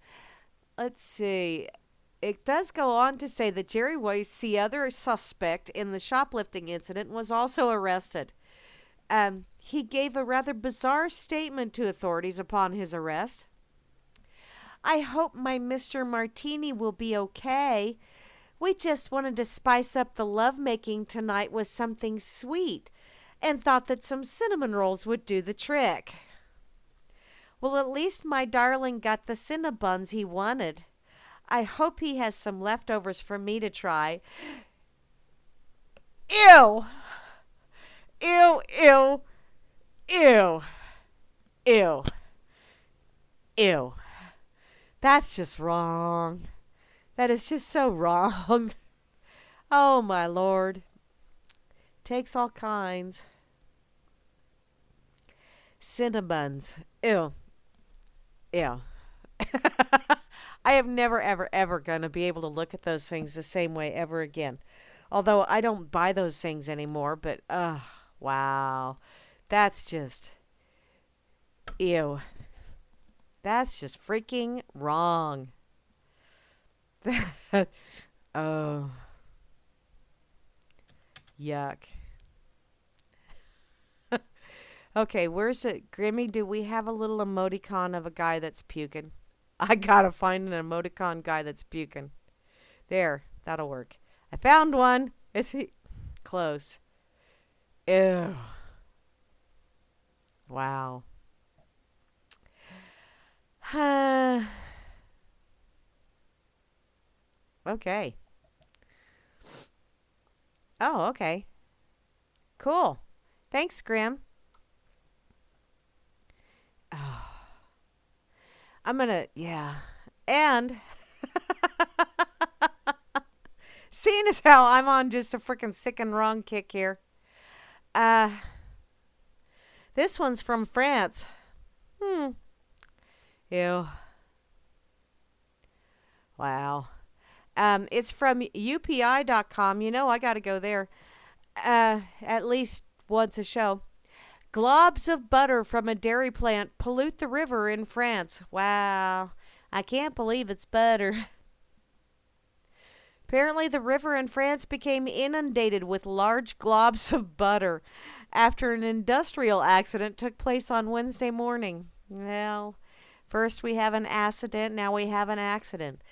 Let's see. It does go on to say that Jerry Weiss, the other suspect in the shoplifting incident, was also arrested. He gave a rather bizarre statement to authorities upon his arrest. I hope my Mr. Martini will be okay. We just wanted to spice up the lovemaking tonight with something sweet and thought that some cinnamon rolls would do the trick. Well, at least my darling got the Cinnabuns he wanted. I hope he has some leftovers for me to try. Ew! Ew, ew, ew, ew, ew. That's just wrong. That is just so wrong. Oh, my Lord. Takes all kinds. Cinnabuns. Ew. Ew. I am never, ever, ever going to be able to look at those things the same way ever again. Although I don't buy those things anymore, but, wow. That's just, ew. That's just freaking wrong. Oh. Yuck. Okay, where's it? Grammy, do we have a little emoticon of a guy that's puking? I gotta find an emoticon guy that's puking. There, that'll work. I found one. Is he close? Ew. Wow. Okay. Oh, okay. Cool. Thanks, Grim. Oh. I'm gonna, yeah. And seeing as how I'm on just a freaking sick and wrong kick here. This one's from France. Ew. Wow. It's from UPI.com. You know I gotta go there. At least once a show. Globs of butter from a dairy plant pollute the river in France. Wow. I can't believe it's butter. Apparently, the river in France became inundated with large globs of butter after an industrial accident took place on Wednesday morning. Well, first we have an accident, now we have an accident.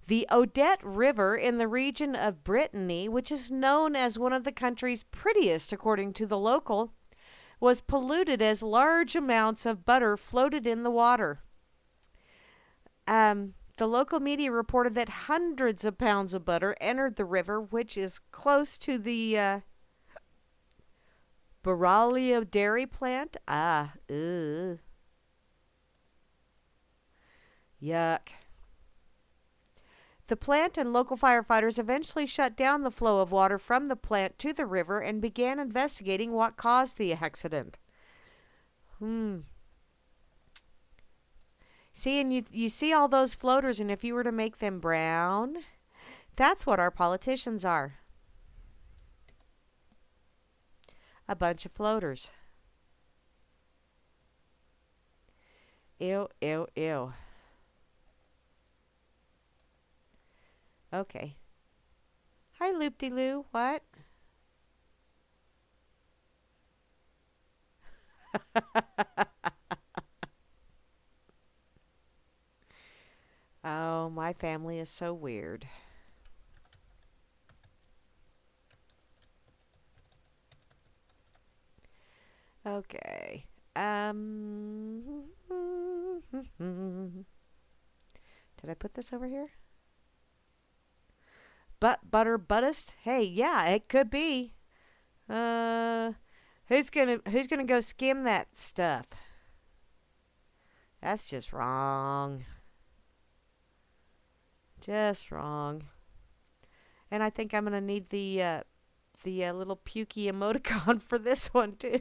The Odette River in the region of Brittany, which is known as one of the country's prettiest according to the local, was polluted as large amounts of butter floated in the water. The local media reported that hundreds of pounds of butter entered the river, which is close to the Baralia dairy plant. Yuck. The plant and local firefighters eventually shut down the flow of water from the plant to the river and began investigating what caused the accident. See, and you see all those floaters, and if you were to make them brown, that's what our politicians are. A bunch of floaters. Ew, ew, ew. Okay. Hi, Loop-de-Loo. What? Oh, my family is so weird. Okay. Did I put this over here? Butter buttist? Hey, yeah, it could be. Who's gonna go skim that stuff? That's just wrong. Just wrong. And I think I'm gonna need the little pukey emoticon for this one too.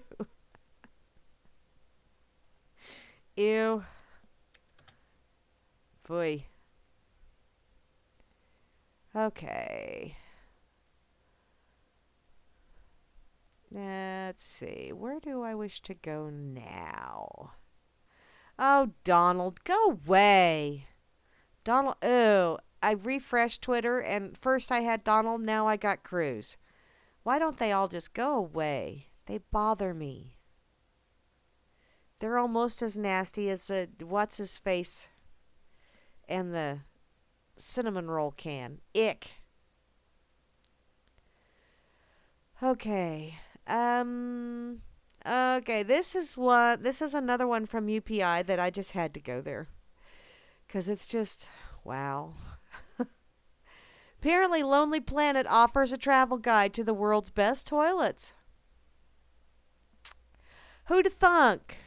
Ew. Boy. Okay. Let's see. Where do I wish to go now? Oh, Donald, go away. Donald, ew. I refreshed Twitter, and first I had Donald, now I got Cruz. Why don't they all just go away? They bother me. They're almost as nasty as the what's-his-face and the cinnamon roll can. Ick. Okay. Okay, this is another one from UPI that I just had to go there. 'Cause it's just, wow. Apparently, Lonely Planet offers a travel guide to the world's best toilets. Who'da thunk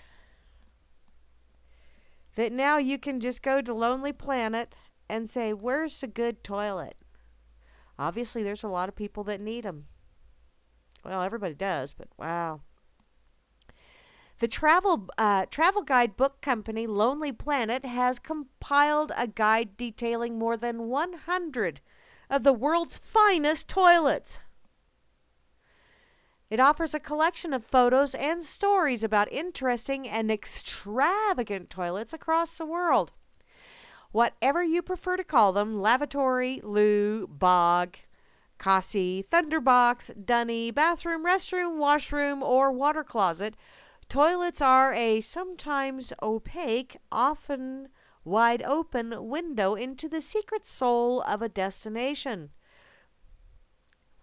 that now you can just go to Lonely Planet and say, where's a good toilet? Obviously, there's a lot of people that need them. Well, everybody does, but wow. The travel guide book company Lonely Planet has compiled a guide detailing more than 100 of the world's finest toilets. It offers a collection of photos and stories about interesting and extravagant toilets across the world. Whatever you prefer to call them, lavatory, loo, bog, Cassie, thunderbox, dunny, bathroom, restroom, washroom, or water closet, toilets are a sometimes opaque, often wide open window into the secret soul of a destination.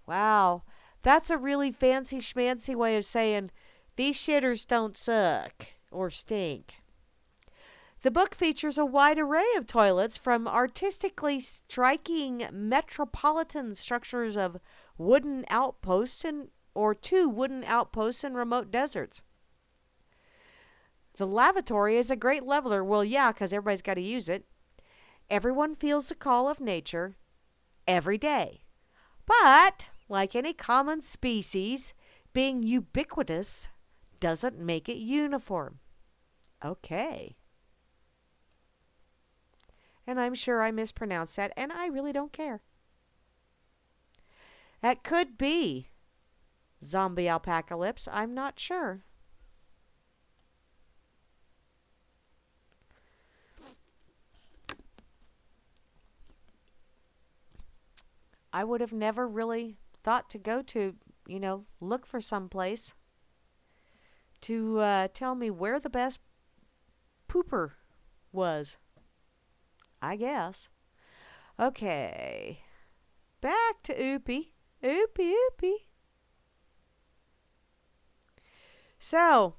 Wow, that's a really fancy schmancy way of saying these shitters don't suck or stink. The book features a wide array of toilets, from artistically striking metropolitan structures of wooden outposts to wooden outposts in remote deserts. The lavatory is a great leveler. Well, yeah, because everybody's got to use it. Everyone feels the call of nature every day. But, like any common species, being ubiquitous doesn't make it uniform. Okay. And I'm sure I mispronounced that, and I really don't care. That could be zombie alpacalypse. I'm not sure. I would have never really thought to go to, look for some place to tell me where the best pooper was. I guess. Okay. Back to Oopie. Oopie, Oopie. So,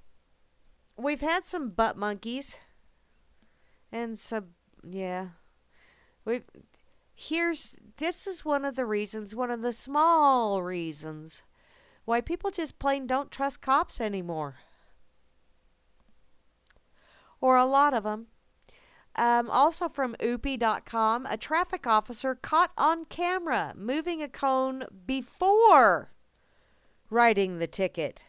we've had some butt monkeys. And some, yeah. This is one of the reasons, one of the small reasons, why people just plain don't trust cops anymore. Or a lot of them. Also from oopie.com, a traffic officer caught on camera moving a cone before writing the ticket.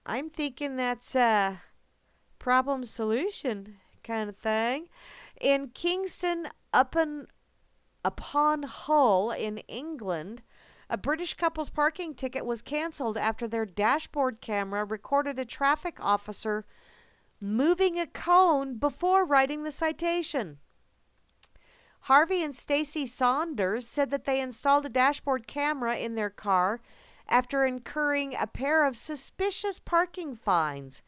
I'm thinking that's a problem solution kind of thing. In Kingston upon Hull in England, a British couple's parking ticket was canceled after their dashboard camera recorded a traffic officer moving a cone before writing the citation. Harvey and Stacy Saunders said that they installed a dashboard camera in their car after incurring a pair of suspicious parking fines,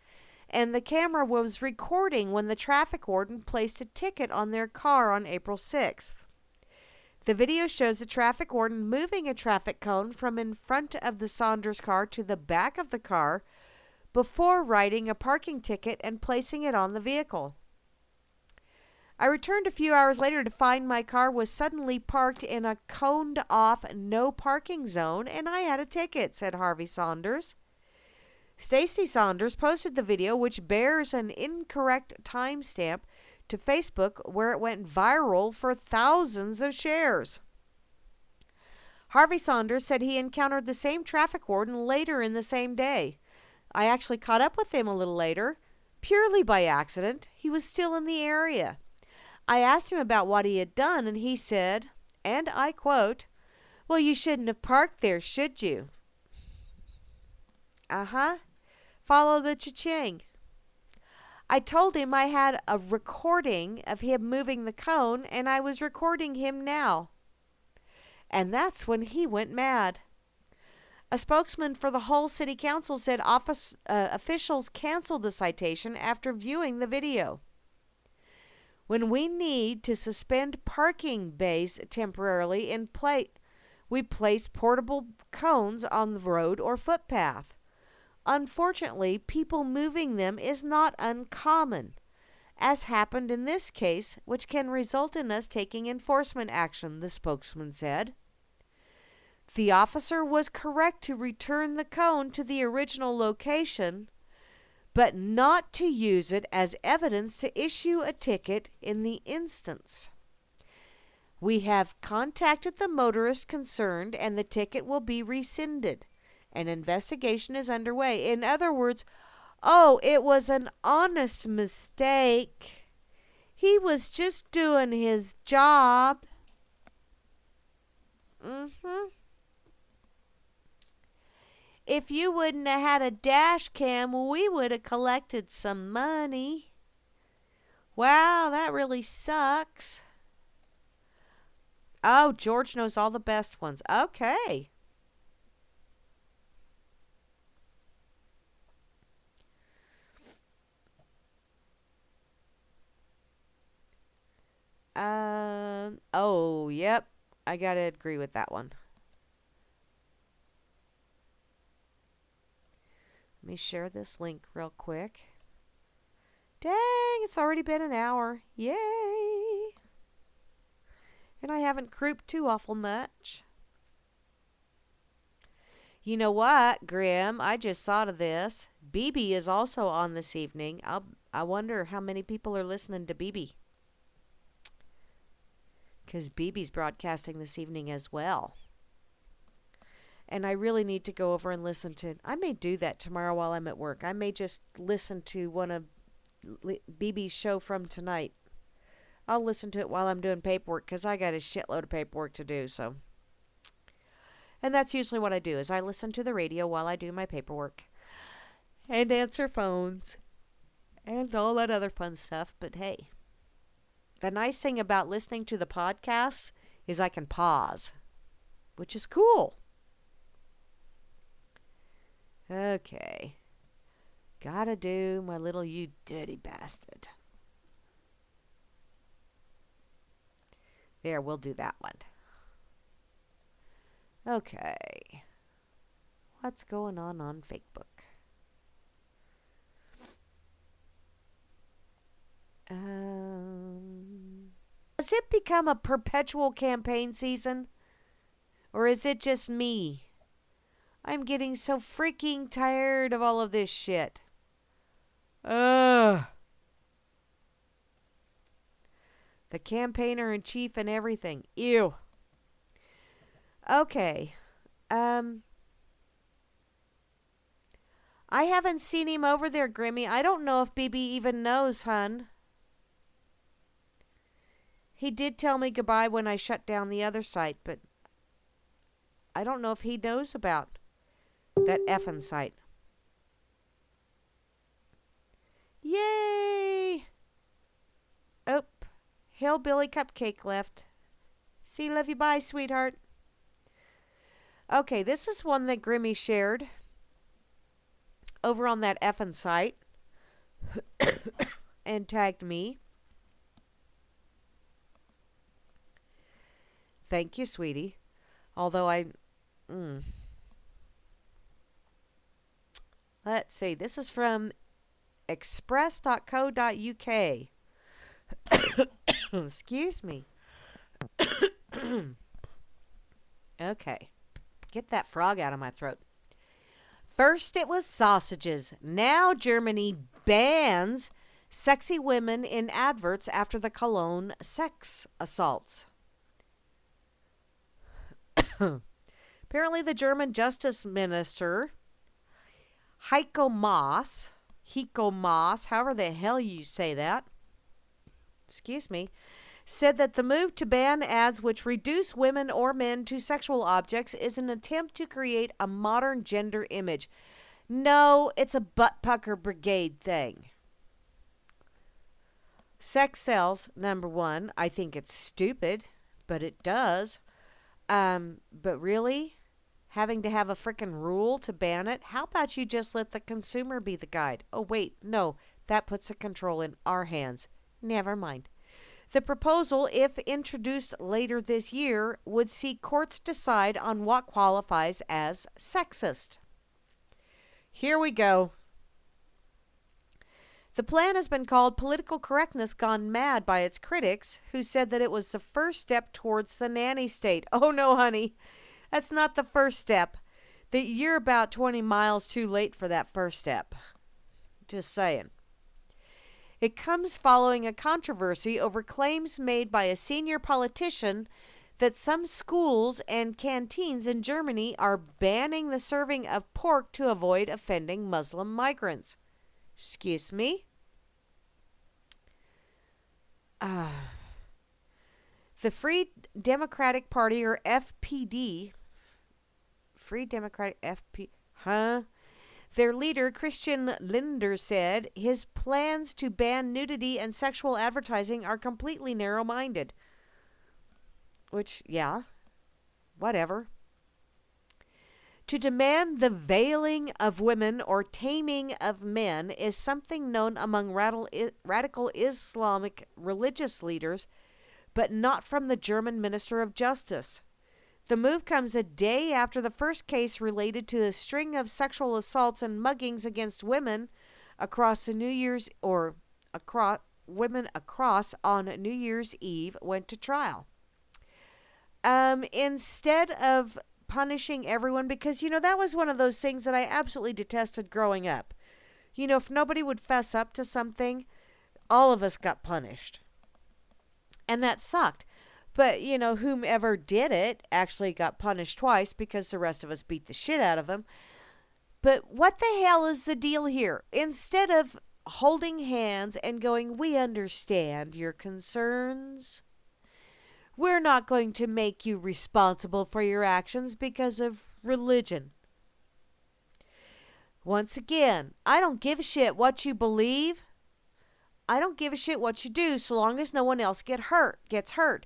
and the camera was recording when the traffic warden placed a ticket on their car on April 6th. The video shows the traffic warden moving a traffic cone from in front of the Saunders car to the back of the car before writing a parking ticket and placing it on the vehicle. I returned a few hours later to find my car was suddenly parked in a coned-off no parking zone, and I had a ticket, said Harvey Saunders. Stacy Saunders posted the video, which bears an incorrect timestamp, to Facebook, where it went viral for thousands of shares. Harvey Saunders said he encountered the same traffic warden later in the same day. I actually caught up with him a little later, purely by accident. He was still in the area. I asked him about what he had done, and he said, and I quote, "Well, you shouldn't have parked there, should you?" Follow the cha-ching. I told him I had a recording of him moving the cone, and I was recording him now. And that's when he went mad. A spokesman for the Hull City Council said officials canceled the citation after viewing the video. When we need to suspend parking bays temporarily in place, we place portable cones on the road or footpath. Unfortunately, people moving them is not uncommon, as happened in this case, which can result in us taking enforcement action, the spokesman said. The officer was correct to return the cone to the original location, but not to use it as evidence to issue a ticket in the instance. We have contacted the motorist concerned, and the ticket will be rescinded. An investigation is underway. In other words, it was an honest mistake. He was just doing his job. If you wouldn't have had a dash cam, we would have collected some money. Wow, that really sucks. Oh, George knows all the best ones. Okay. Yep. I gotta agree with that one. Let me share this link real quick. Dang, it's already been an hour. Yay! And I haven't crouped too awful much. You know what, Grim? I just thought of this. BB is also on this evening. I wonder how many people are listening to BB. Because BB's broadcasting this evening as well. And I really need to go over and listen to... I may do that tomorrow while I'm at work. I may just listen to one of BB's show from tonight. I'll listen to it while I'm doing paperwork, because I got a shitload of paperwork to do, so... And that's usually what I do, is I listen to the radio while I do my paperwork. And answer phones. And all that other fun stuff. But hey, the nice thing about listening to the podcasts is I can pause, which is cool. Okay. Gotta do my little you dirty bastard. There, we'll do that one. Okay. What's going on Facebook? Has it become a perpetual campaign season? Or is it just me? I'm getting so freaking tired of all of this shit. Ugh. The campaigner in chief and everything. Ew. Okay. I haven't seen him over there, Grimmy. I don't know if BB even knows, hun. He did tell me goodbye when I shut down the other site, but I don't know if he knows about that effing site. Yay! Oh, Hillbilly Cupcake left. See, love you, bye, sweetheart. Okay, this is one that Grimmy shared over on that effing site and tagged me. Thank you, sweetie. Although let's see. This is from express.co.uk. Excuse me. Okay. Get that frog out of my throat. First it was sausages. Now Germany bans sexy women in adverts after the Cologne sex assaults. Apparently the German Justice Minister, Heiko Maas, however the hell you say that, excuse me, said that the move to ban ads which reduce women or men to sexual objects is an attempt to create a modern gender image. No, it's a butt pucker brigade thing. Sex sells, number one. I think it's stupid, but it does. But really, having to have a frickin' rule to ban it? How about you just let the consumer be the guide? Oh, wait, no, that puts the control in our hands. Never mind. The proposal, if introduced later this year, would see courts decide on what qualifies as sexist. Here we go. The plan has been called political correctness gone mad by its critics, who said that it was the first step towards the nanny state. Oh no, honey, that's not the first step. That you're about 20 miles too late for that first step. Just saying. It comes following a controversy over claims made by a senior politician that some schools and canteens in Germany are banning the serving of pork to avoid offending Muslim migrants. Excuse me? The Free Democratic Party, or FPD, Free Democratic their leader, Christian Lindner, said his plans to ban nudity and sexual advertising are completely narrow-minded. Which, yeah, whatever. To demand the veiling of women or taming of men is something known among radical Islamic religious leaders, but not from the German Minister of Justice. The move comes a day after the first case related to a string of sexual assaults and muggings against women across on New Year's Eve went to trial. Instead of punishing everyone, because, that was one of those things that I absolutely detested growing up. If nobody would fess up to something, all of us got punished. And that sucked. But, whomever did it actually got punished twice because the rest of us beat the shit out of them. But what the hell is the deal here? Instead of holding hands and going, we understand your concerns, we're not going to make you responsible for your actions because of religion. Once again, I don't give a shit what you believe. I don't give a shit what you do so long as no one else gets hurt.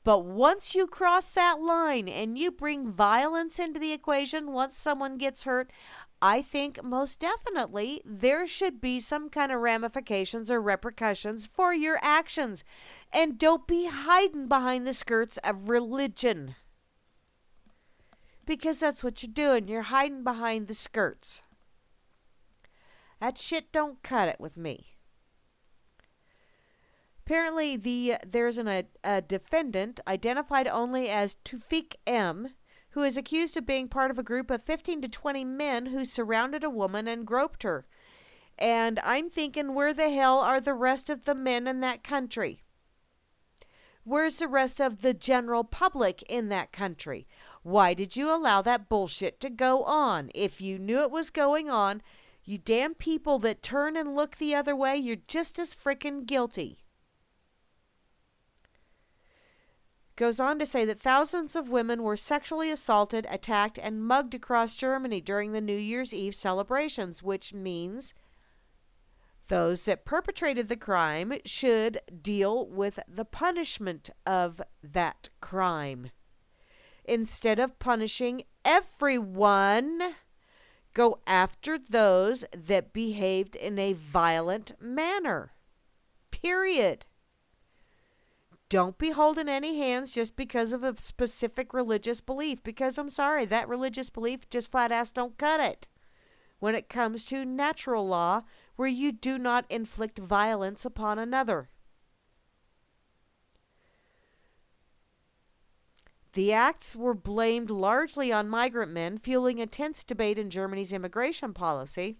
But once you cross that line and you bring violence into the equation, once someone gets hurt, I think most definitely there should be some kind of ramifications or repercussions for your actions. And don't be hiding behind the skirts of religion. Because that's what you're doing. You're hiding behind the skirts. That shit don't cut it with me. Apparently, there's a defendant identified only as Tufik M., who is accused of being part of a group of 15 to 20 men who surrounded a woman and groped her. And I'm thinking, where the hell are the rest of the men in that country? Where's the rest of the general public in that country? Why did you allow that bullshit to go on? If you knew it was going on, you damn people that turn and look the other way, you're just as frickin' guilty. Goes on to say that thousands of women were sexually assaulted, attacked, and mugged across Germany during the New Year's Eve celebrations, which means those that perpetrated the crime should deal with the punishment of that crime. Instead of punishing everyone, go after those that behaved in a violent manner. Period. Don't be holding any hands just because of a specific religious belief, because I'm sorry, that religious belief just flat ass don't cut it when it comes to natural law, where you do not inflict violence upon another. The acts were blamed largely on migrant men, fueling intense debate in Germany's immigration policy.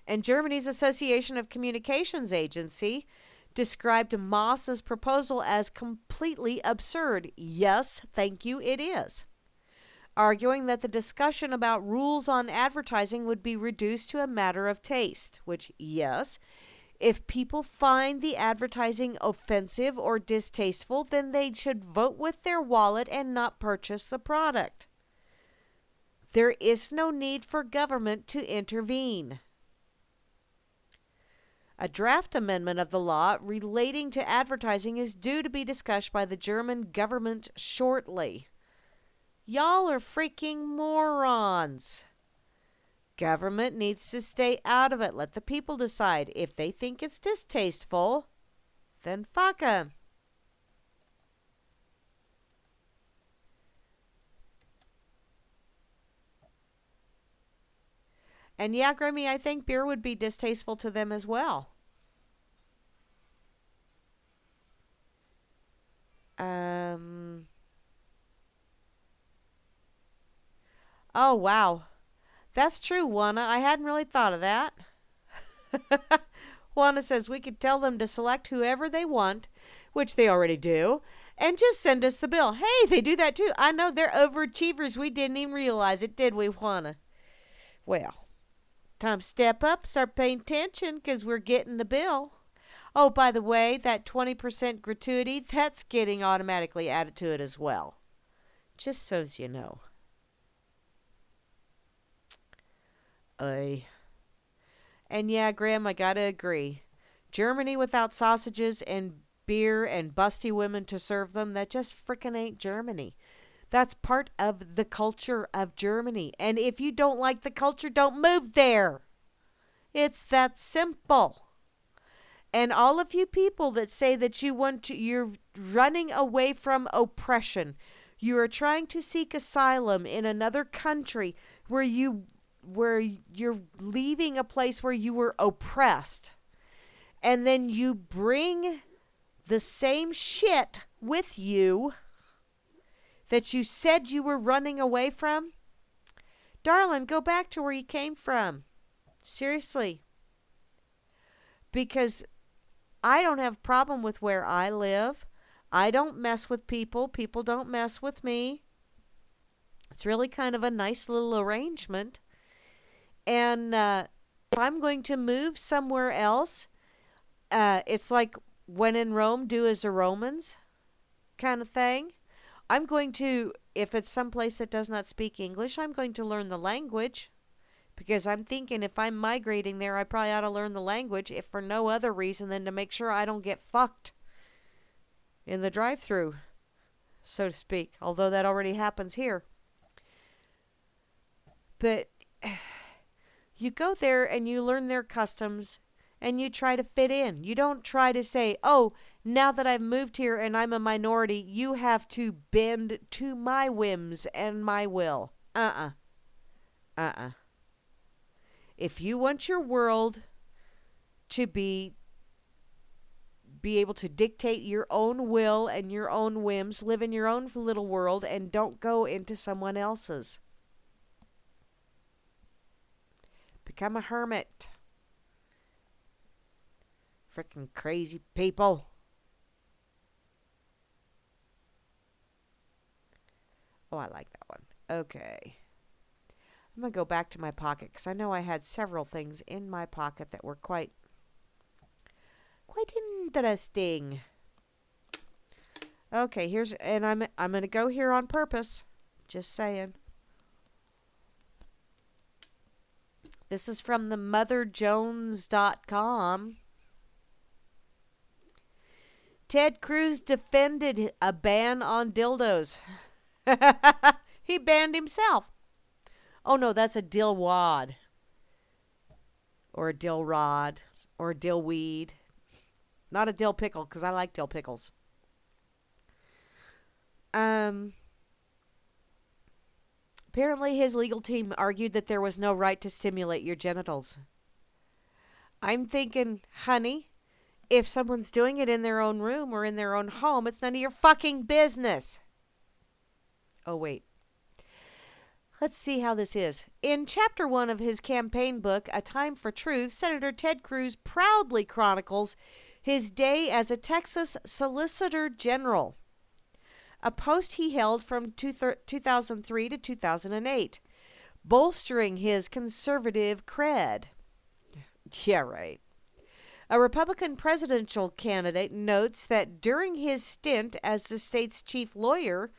And Germany's Association of Communications Agency described Moss's proposal as completely absurd. Yes, thank you, it is. Arguing that the discussion about rules on advertising would be reduced to a matter of taste, which, yes, if people find the advertising offensive or distasteful, then they should vote with their wallet and not purchase the product. There is no need for government to intervene. A draft amendment of the law relating to advertising is due to be discussed by the German government shortly. Y'all are freaking morons. Government needs to stay out of it. Let the people decide. If they think it's distasteful, then fuck 'em. And yeah, Grammy, I think beer would be distasteful to them as well. Oh, wow. That's true, Juana. I hadn't really thought of that. Juana says we could tell them to select whoever they want, which they already do, and just send us the bill. Hey, they do that too. I know, they're overachievers. We didn't even realize it, did we, Juana? Well, time to step up, start paying attention, because we're getting the bill. Oh, by the way, that 20% gratuity, that's getting automatically added to it as well. Just so's you know. And yeah, Graham, I gotta agree. Germany without sausages and beer and busty women to serve them, that just frickin' ain't Germany. That's part of the culture of Germany. And if you don't like the culture, don't move there. It's that simple. And all of you people that say that you're running away from oppression. You are trying to seek asylum in another country where you're leaving a place where you were oppressed. And then you bring the same shit with you that you said you were running away from. Darling, go back to where you came from. Seriously. Because I don't have a problem with where I live. I don't mess with people. People don't mess with me. It's really kind of a nice little arrangement. And if I'm going to move somewhere else, it's like when in Rome, do as the Romans kind of thing. I'm going to, if it's someplace that does not speak English, I'm going to learn the language. Because I'm thinking if I'm migrating there, I probably ought to learn the language, if for no other reason than to make sure I don't get fucked. in the drive-thru, so to speak, although that already happens here. But you go there and you learn their customs and you try to fit in. You don't try to say, oh, now that I've moved here and I'm a minority, you have to bend to my whims and my will. If you want your world to be able to dictate your own will and your own whims, live in your own little world and don't go into someone else's. Become a hermit. Frickin' crazy people. Oh, I like that one. Okay. I'm going to go back to my pocket because I know I had several things in my pocket that were quite interesting. Okay, I'm going to go here on purpose. Just saying. This is from the motherjones.com. Ted Cruz defended a ban on dildos. He banned himself. Oh no, that's a dill wad. Or a dill rod. Or a dill weed. Not a dill pickle, because I like dill pickles. Apparently his legal team argued that there was no right to stimulate your genitals. I'm thinking, honey, if someone's doing it in their own room or in their own home, it's none of your fucking business. Oh, wait. Let's see how this is. In Chapter 1 of his campaign book, A Time for Truth, Senator Ted Cruz proudly chronicles his day as a Texas Solicitor General, a post he held from 2003 to 2008, bolstering his conservative cred. Yeah, right. A Republican presidential candidate notes that during his stint as the state's chief lawyer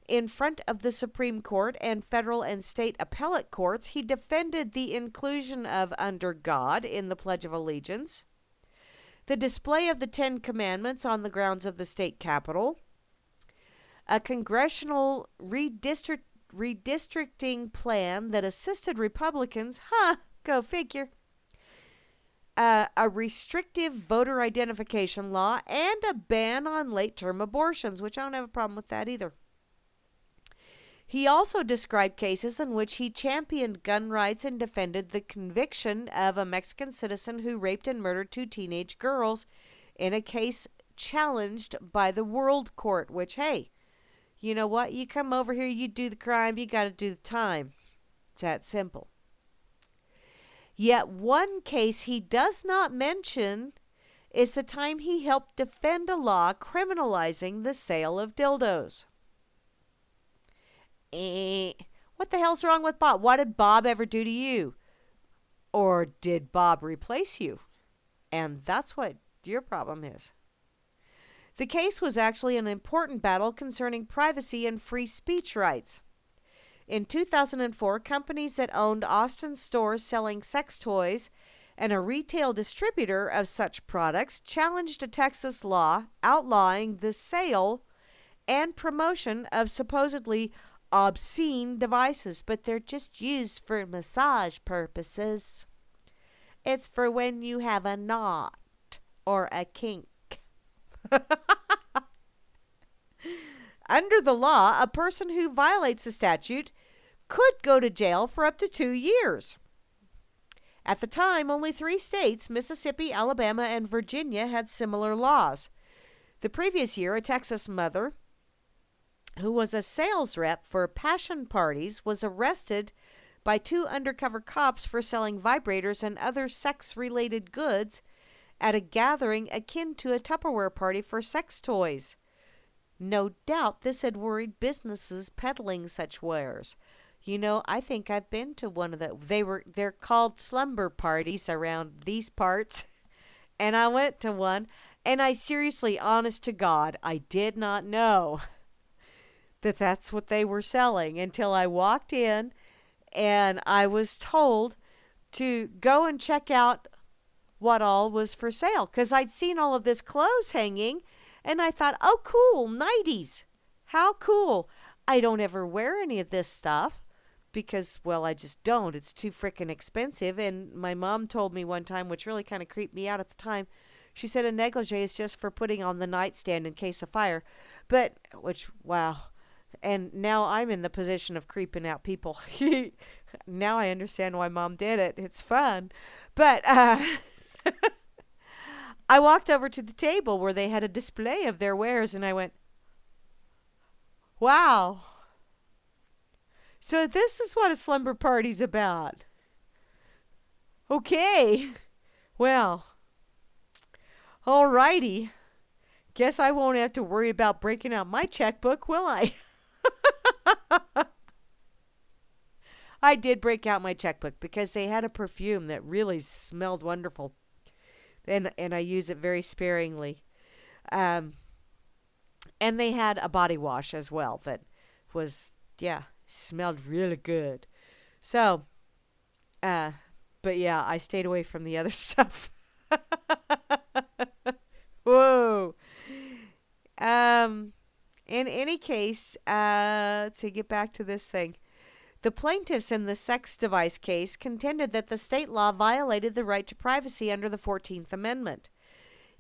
in front of the Supreme Court and federal and state appellate courts, he defended the inclusion of "under God" in the Pledge of Allegiance, the display of the Ten Commandments on the grounds of the state capitol, a congressional redistricting plan that assisted Republicans, go figure, a restrictive voter identification law, and a ban on late-term abortions, which I don't have a problem with that either. He also described cases in which he championed gun rights and defended the conviction of a Mexican citizen who raped and murdered 2 teenage girls in a case challenged by the World Court, which, hey, you know what? You come over here, you do the crime, you got to do the time. It's that simple. Yet one case he does not mention is the time he helped defend a law criminalizing the sale of dildos. What the hell's wrong with Bob? What did Bob ever do to you? Or did Bob replace you? And that's what your problem is. The case was actually an important battle concerning privacy and free speech rights. In 2004, companies that owned Austin stores selling sex toys and a retail distributor of such products challenged a Texas law outlawing the sale and promotion of supposedly obscene devices, but they're just used for massage purposes. It's for when you have a knot or a kink. Under the law, a person who violates the statute could go to jail for up to 2 years. At the time, only 3 states, Mississippi, Alabama, and Virginia, had similar laws. The previous year, a Texas mother who was a sales rep for passion parties was arrested by 2 undercover cops for selling vibrators and other sex-related goods at a gathering akin to a Tupperware party for sex toys. No doubt this had worried businesses peddling such wares. You know, I think I've been to one of they're called slumber parties around these parts. And I went to one, and I seriously, honest to God, I did not know that that's what they were selling until I walked in and I was told to go and check out what all was for sale, because I'd seen all of this clothes hanging And I thought, oh, cool, 90s. How cool. I don't ever wear any of this stuff because, well, I just don't. It's too freaking expensive. And my mom told me one time, which really kind of creeped me out at the time, she said a negligee is just for putting on the nightstand in case of fire. But, which, wow. And now I'm in the position of creeping out people. Now I understand why mom did it. It's fun. But I walked over to the table where they had a display of their wares and I went, wow. So this is what a slumber party's about. Okay. Well, alrighty. Guess I won't have to worry about breaking out my checkbook, will I? I did break out my checkbook because they had a perfume that really smelled wonderful. And I use it very sparingly. And they had a body wash as well that was, yeah, smelled really good. So, but yeah, I stayed away from the other stuff. Whoa. In any case, to get back to this thing, the plaintiffs in the sex device case contended that the state law violated the right to privacy under the 14th Amendment.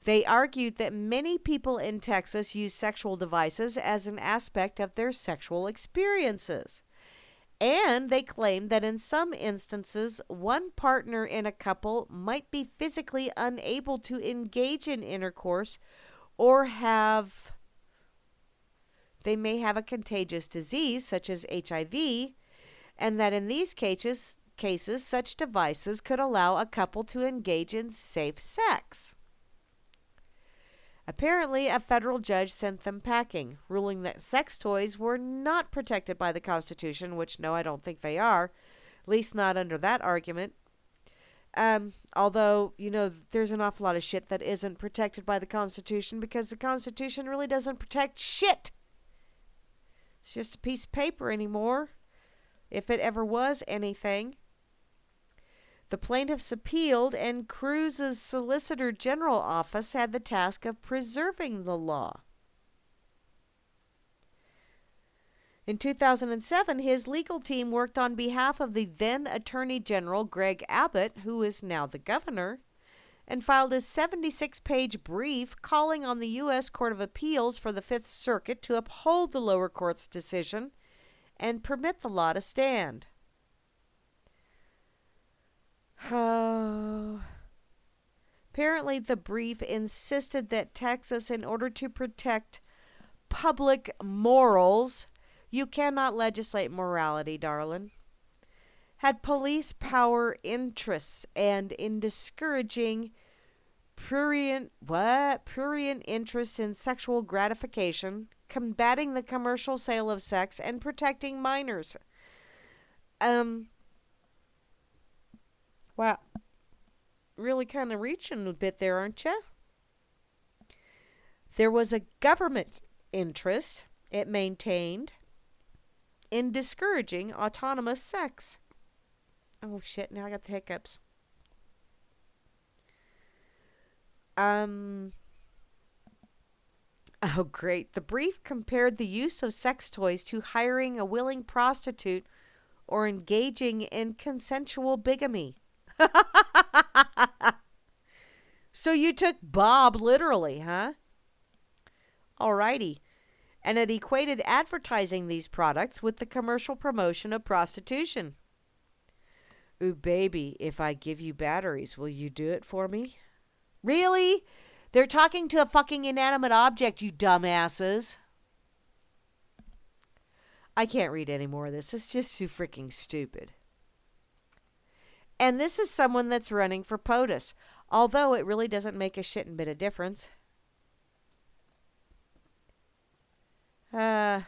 They argued that many people in Texas use sexual devices as an aspect of their sexual experiences. And they claimed that in some instances, one partner in a couple might be physically unable to engage in intercourse or they may have a contagious disease such as HIV, and that in these cases, such devices could allow a couple to engage in safe sex. Apparently, a federal judge sent them packing, ruling that sex toys were not protected by the Constitution, which, no, I don't think they are, at least not under that argument. Although, there's an awful lot of shit that isn't protected by the Constitution because the Constitution really doesn't protect shit. It's just a piece of paper anymore, if it ever was anything. The plaintiffs appealed, and Cruz's Solicitor General office had the task of preserving the law. In 2007, his legal team worked on behalf of the then Attorney General Greg Abbott, who is now the governor, and filed a 76-page brief calling on the U.S. Court of Appeals for the Fifth Circuit to uphold the lower court's decision and permit the law to stand. Apparently, the brief insisted that Texas, in order to protect public morals, you cannot legislate morality, darling, had police power interests and in discouraging prurient interests in sexual gratification, combating the commercial sale of sex, and protecting minors. Wow. Really kind of reaching a bit there, aren't you? There was a government interest, it maintained, in discouraging autonomous sex. Oh, shit, now I got the hiccups. Oh, great. The brief compared the use of sex toys to hiring a willing prostitute or engaging in consensual bigamy. So you took Bob literally, huh? Alrighty. And it equated advertising these products with the commercial promotion of prostitution. Ooh, baby, if I give you batteries, will you do it for me? Really? They're talking to a fucking inanimate object, you dumbasses. I can't read any more of this. It's just too freaking stupid. And this is someone that's running for POTUS, although it really doesn't make a shitting bit of difference. Yeah.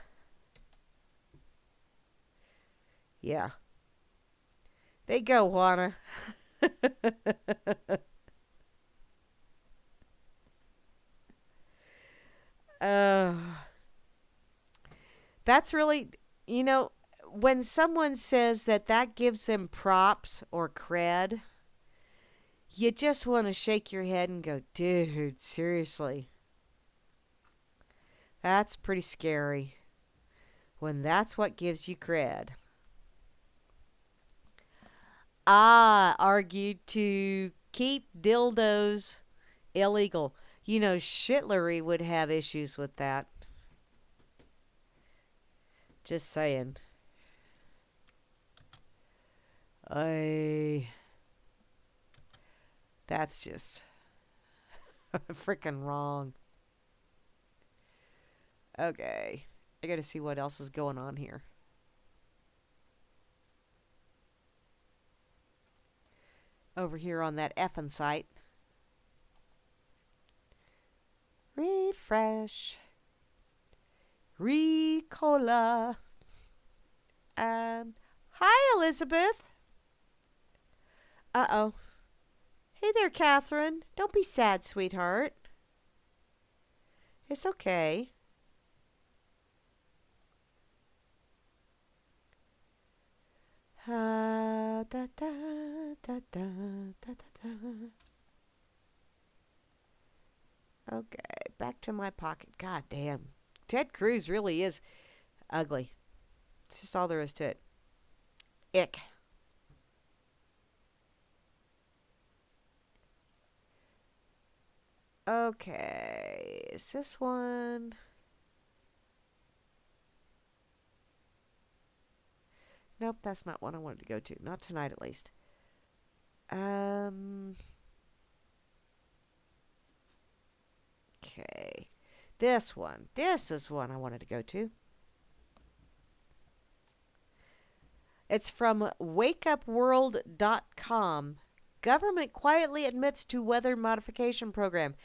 They go, Juana. That's really, when someone says that gives them props or cred, you just want to shake your head and go, dude, seriously. That's pretty scary when that's what gives you cred. I argued to keep dildos illegal. You know, Shitlery would have issues with that. Just saying. That's just freaking wrong. Okay. I gotta see what else is going on here. Over here on that effing site. Refresh. Ricola. Hi, Elizabeth. Uh-oh. Hey there, Catherine. Don't be sad, sweetheart. It's okay. Da, da, da, da, da, da, da. Okay, back to my pocket. God damn. Ted Cruz really is ugly. It's just all there is to it. Ick. Okay, is this one? Nope, that's not one I wanted to go to. Not tonight, at least. Okay. This one. This is one I wanted to go to. It's from wakeupworld.com. Government quietly admits to weather modification program.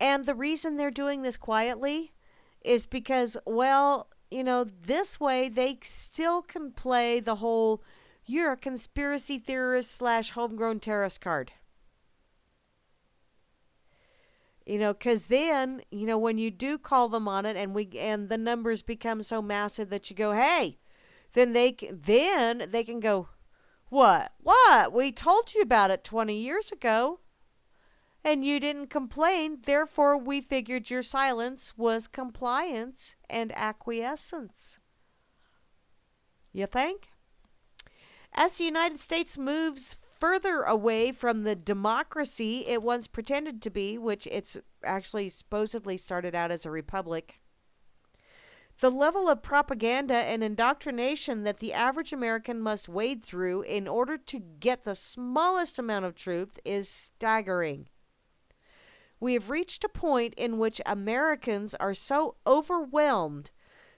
And the reason they're doing this quietly is because, well, you know, this way they still can play the whole you're a conspiracy theorist / homegrown terrorist card. You know, because then, you know, when you do call them on it and the numbers become so massive that you go, hey, then they can go, what? We told you about it 20 years ago. And you didn't complain. Therefore, we figured your silence was compliance and acquiescence. You think? As the United States moves further away from the democracy it once pretended to be, which it's actually supposedly started out as a republic, the level of propaganda and indoctrination that the average American must wade through in order to get the smallest amount of truth is staggering. We have reached a point in which Americans are so overwhelmed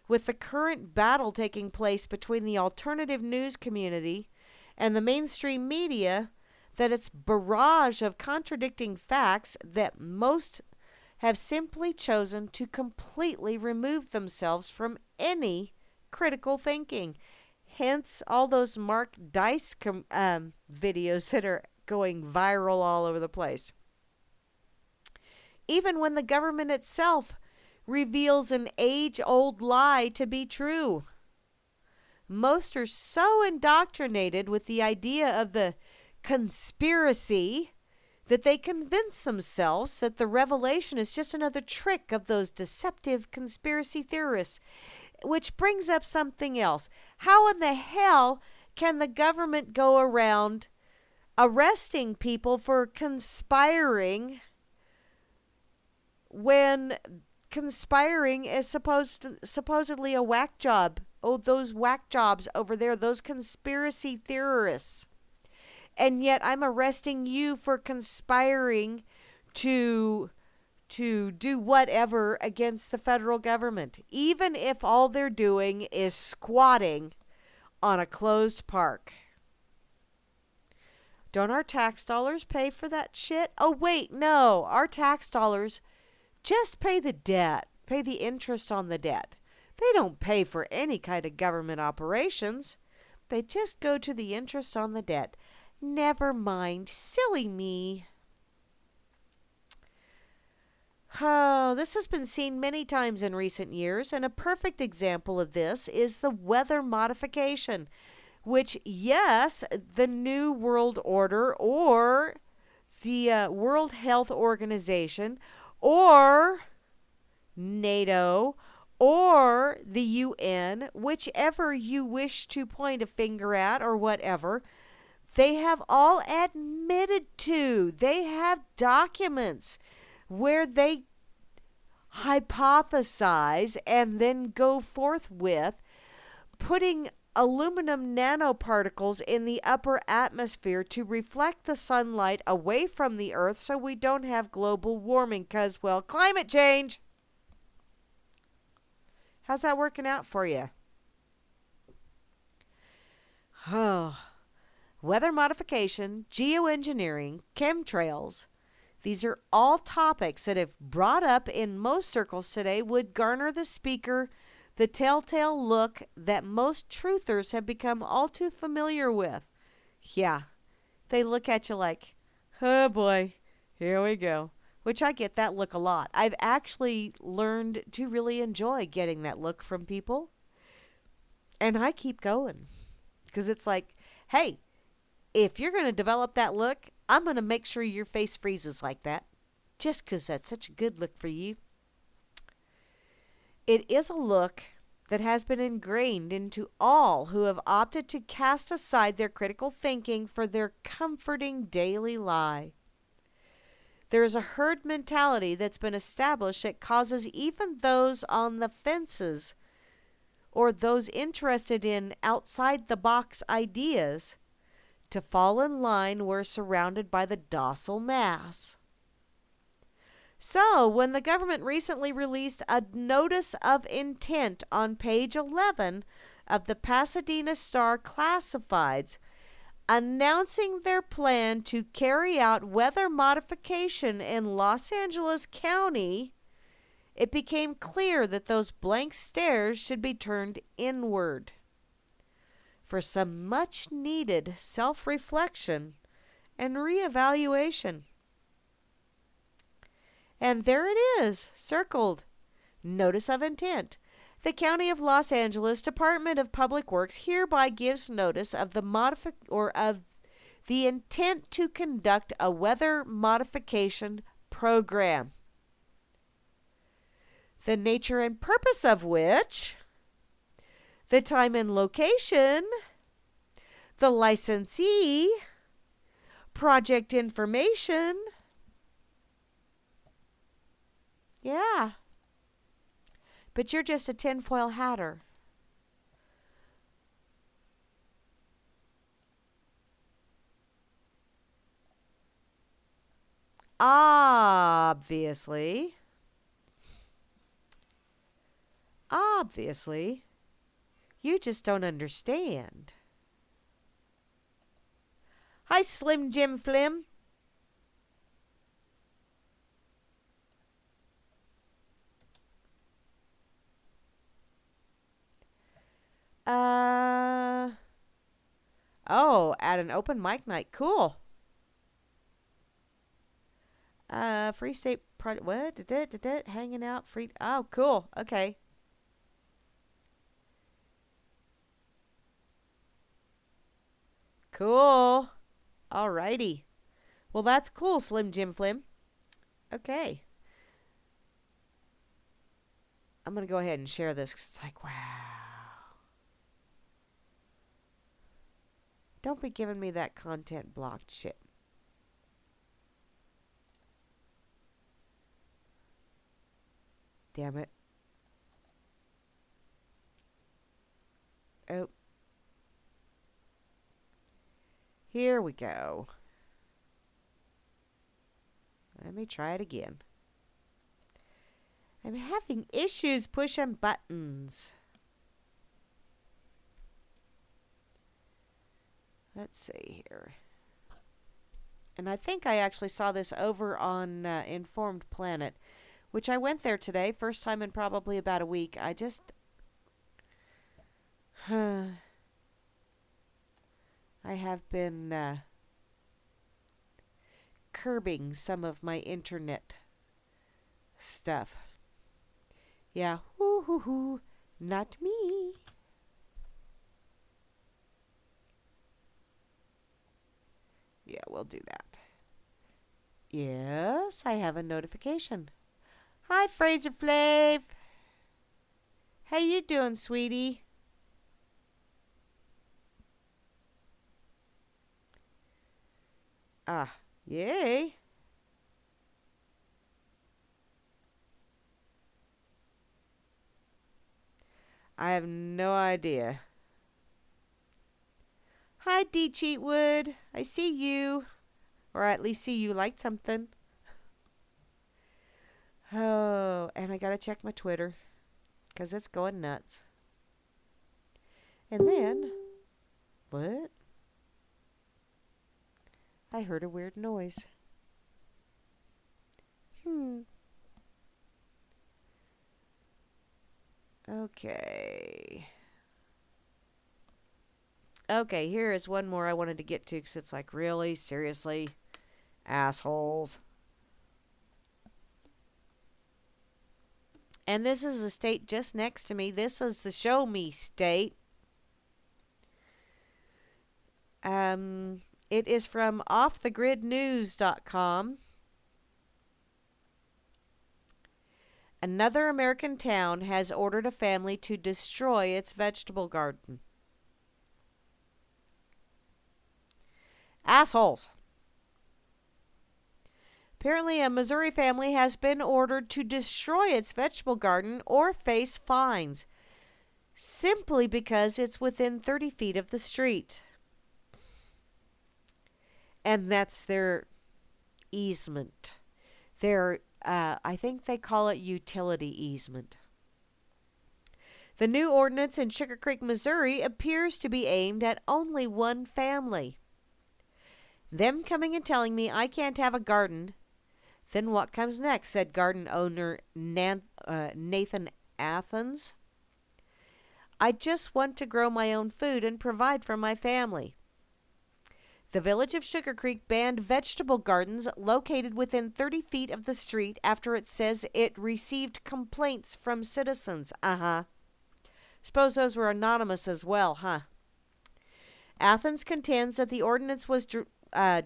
with the current battle taking place between the alternative news community and the mainstream media that its barrage of contradicting facts that most have simply chosen to completely remove themselves from any critical thinking. Hence, all those Mark Dice videos that are going viral all over the place. Even when the government itself reveals an age-old lie to be true. Most are so indoctrinated with the idea of the conspiracy that they convince themselves that the revelation is just another trick of those deceptive conspiracy theorists. Which brings up something else. How in the hell can the government go around arresting people for conspiring when conspiring is supposedly a whack job? Oh, those whack jobs over there, those conspiracy theorists. And yet I'm arresting you for conspiring to do whatever against the federal government, even if all they're doing is squatting on a closed park. Don't our tax dollars pay for that shit? Oh, wait, no. Our tax dollars just pay the debt, pay the interest on the debt. They don't pay for any kind of government operations. They just go to the interest on the debt. Never mind. Silly me. Oh, this has been seen many times in recent years, and a perfect example of this is the weather modification, which, yes, the New World Order or the World Health Organization or NATO or the UN, whichever you wish to point a finger at or whatever, they have all admitted to. They have documents where they hypothesize and then go forth with putting aluminum nanoparticles in the upper atmosphere to reflect the sunlight away from the Earth so we don't have global warming because, well, climate change. How's that working out for you? Oh, weather modification, geoengineering, chemtrails. These are all topics that, if brought up in most circles today, would garner the speaker the telltale look that most truthers have become all too familiar with. Yeah, they look at you like, oh boy, here we go. Which I get that look a lot. I've actually learned to really enjoy getting that look from people. And I keep going. Because it's like, hey, if you're going to develop that look, I'm going to make sure your face freezes like that. Just because that's such a good look for you. It is a look that has been ingrained into all who have opted to cast aside their critical thinking for their comforting daily lie. There is a herd mentality that's been established that causes even those on the fences or those interested in outside-the-box ideas to fall in line where surrounded by the docile mass. So, when the government recently released a notice of intent on page 11 of the Pasadena Star Classifieds, announcing their plan to carry out weather modification in Los Angeles County, it became clear that those blank stares should be turned inward for some much-needed self-reflection and reevaluation. And there it is, circled. Notice of intent. The County of Los Angeles Department of Public Works hereby gives notice of the intent to conduct a weather modification program. The nature and purpose of which, the time and location, the licensee, project information. Yeah. But you're just a tinfoil hatter. Obviously, you just don't understand. Hi, Slim Jim Flim. Oh, at an open mic night. Cool. Free State Project. What? Hanging out. Free. Oh, cool. Okay. Cool. Alrighty. Well, that's cool, Slim Jim Flim. Okay. I'm going to go ahead and share this because it's like, wow. Don't be giving me that content blocked shit. Damn it. Oh. Here we go. Let me try it again. I'm having issues pushing buttons. Let's see here. And I think I actually saw this over on Informed Planet, which I went there today. First time in probably about a week. I just... I have been curbing some of my internet stuff. Yeah, whoo, not me. Yeah, we'll do that. Yes, I have a notification. Hi, Fraser Flav. How you doing, sweetie? Ah, yay. I have no idea. Hi, D. Cheatwood. I see you. Or at least see you liked something. Oh, and I gotta check my Twitter. Because it's going nuts. And then, what? I heard a weird noise. Hmm. Okay. Okay, here is one more I wanted to get to because it's like, really? Seriously? Assholes. And this is a state just next to me. This is the Show Me state. It is from offthegridnews.com. Another American town has ordered a family to destroy its vegetable garden. Assholes. Apparently, a Missouri family has been ordered to destroy its vegetable garden or face fines simply because it's within 30 feet of the street. And that's their easement. I think they call it utility easement. The new ordinance in Sugar Creek, Missouri appears to be aimed at only one family. Them coming and telling me I can't have a garden. Then what comes next, said garden owner Nathan Athens. I just want to grow my own food and provide for my family. The village of Sugar Creek banned vegetable gardens located within 30 feet of the street after it says it received complaints from citizens. Suppose those were anonymous as well, huh? Athens contends that the ordinance was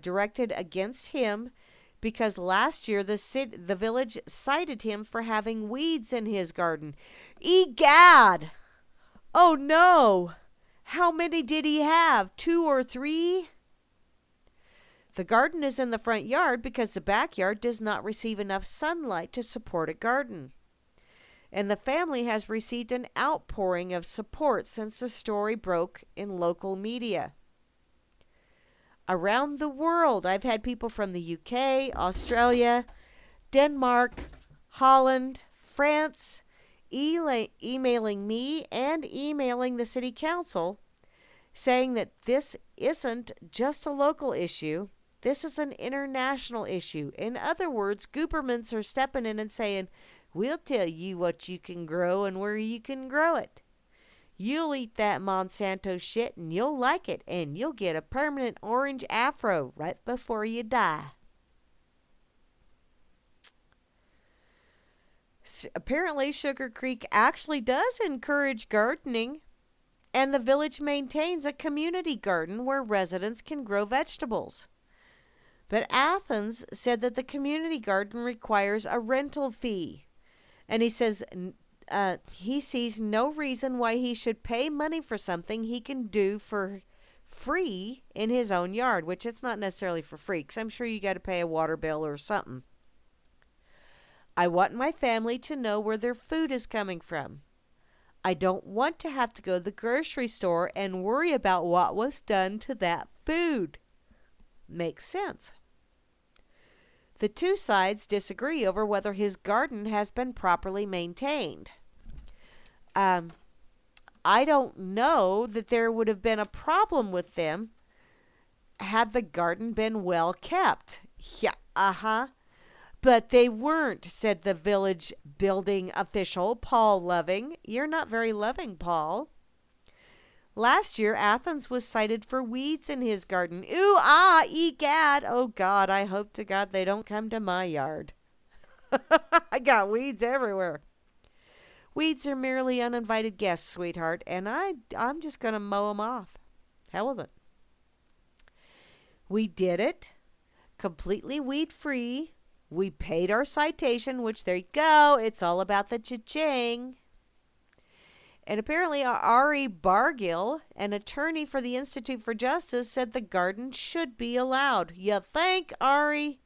directed against him because last year the village cited him for having weeds in his garden. Egad! Oh no! How many did he have? 2 or 3? The garden is in the front yard because the backyard does not receive enough sunlight to support a garden. And the family has received an outpouring of support since the story broke in local media. Around the world, I've had people from the UK, Australia, Denmark, Holland, France, emailing me and emailing the city council saying that this isn't just a local issue. This is an international issue. In other words, gooberments are stepping in and saying, we'll tell you what you can grow and where you can grow it. You'll eat that Monsanto shit and you'll like it, and you'll get a permanent orange afro right before you die. Apparently, Sugar Creek actually does encourage gardening, and the village maintains a community garden where residents can grow vegetables. But Athens said that the community garden requires a rental fee, and he says he sees no reason why he should pay money for something he can do for free in his own yard, which it's not necessarily for free, because I'm sure you got to pay a water bill or something. I want my family to know where their food is coming from. I don't want to have to go to the grocery store and worry about what was done to that food. Makes sense. The two sides disagree over whether his garden has been properly maintained. I don't know that there would have been a problem with them had the garden been well kept. Yeah, But they weren't, said the village building official, Paul Loving. You're not very loving, Paul. Last year, Athens was cited for weeds in his garden. Ooh, egad. Oh, God, I hope to God they don't come to my yard. I got weeds everywhere. Weeds are merely uninvited guests, sweetheart, and I'm just going to mow them off. Hell with it. We did it. Completely weed-free. We paid our citation, which there you go. It's all about the cha-ching. And apparently, Ari Bargill, an attorney for the Institute for Justice, said the garden should be allowed. You think, Ari?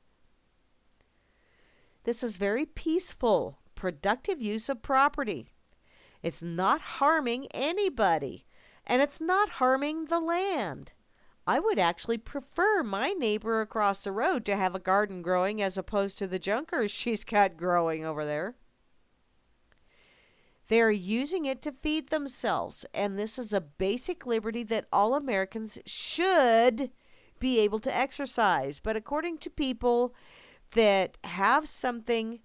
This is very peaceful, productive use of property. It's not harming anybody, and it's not harming the land. I would actually prefer my neighbor across the road to have a garden growing as opposed to the junkers she's got growing over there. They are using it to feed themselves, and this is a basic liberty that all Americans should be able to exercise. But according to people that have something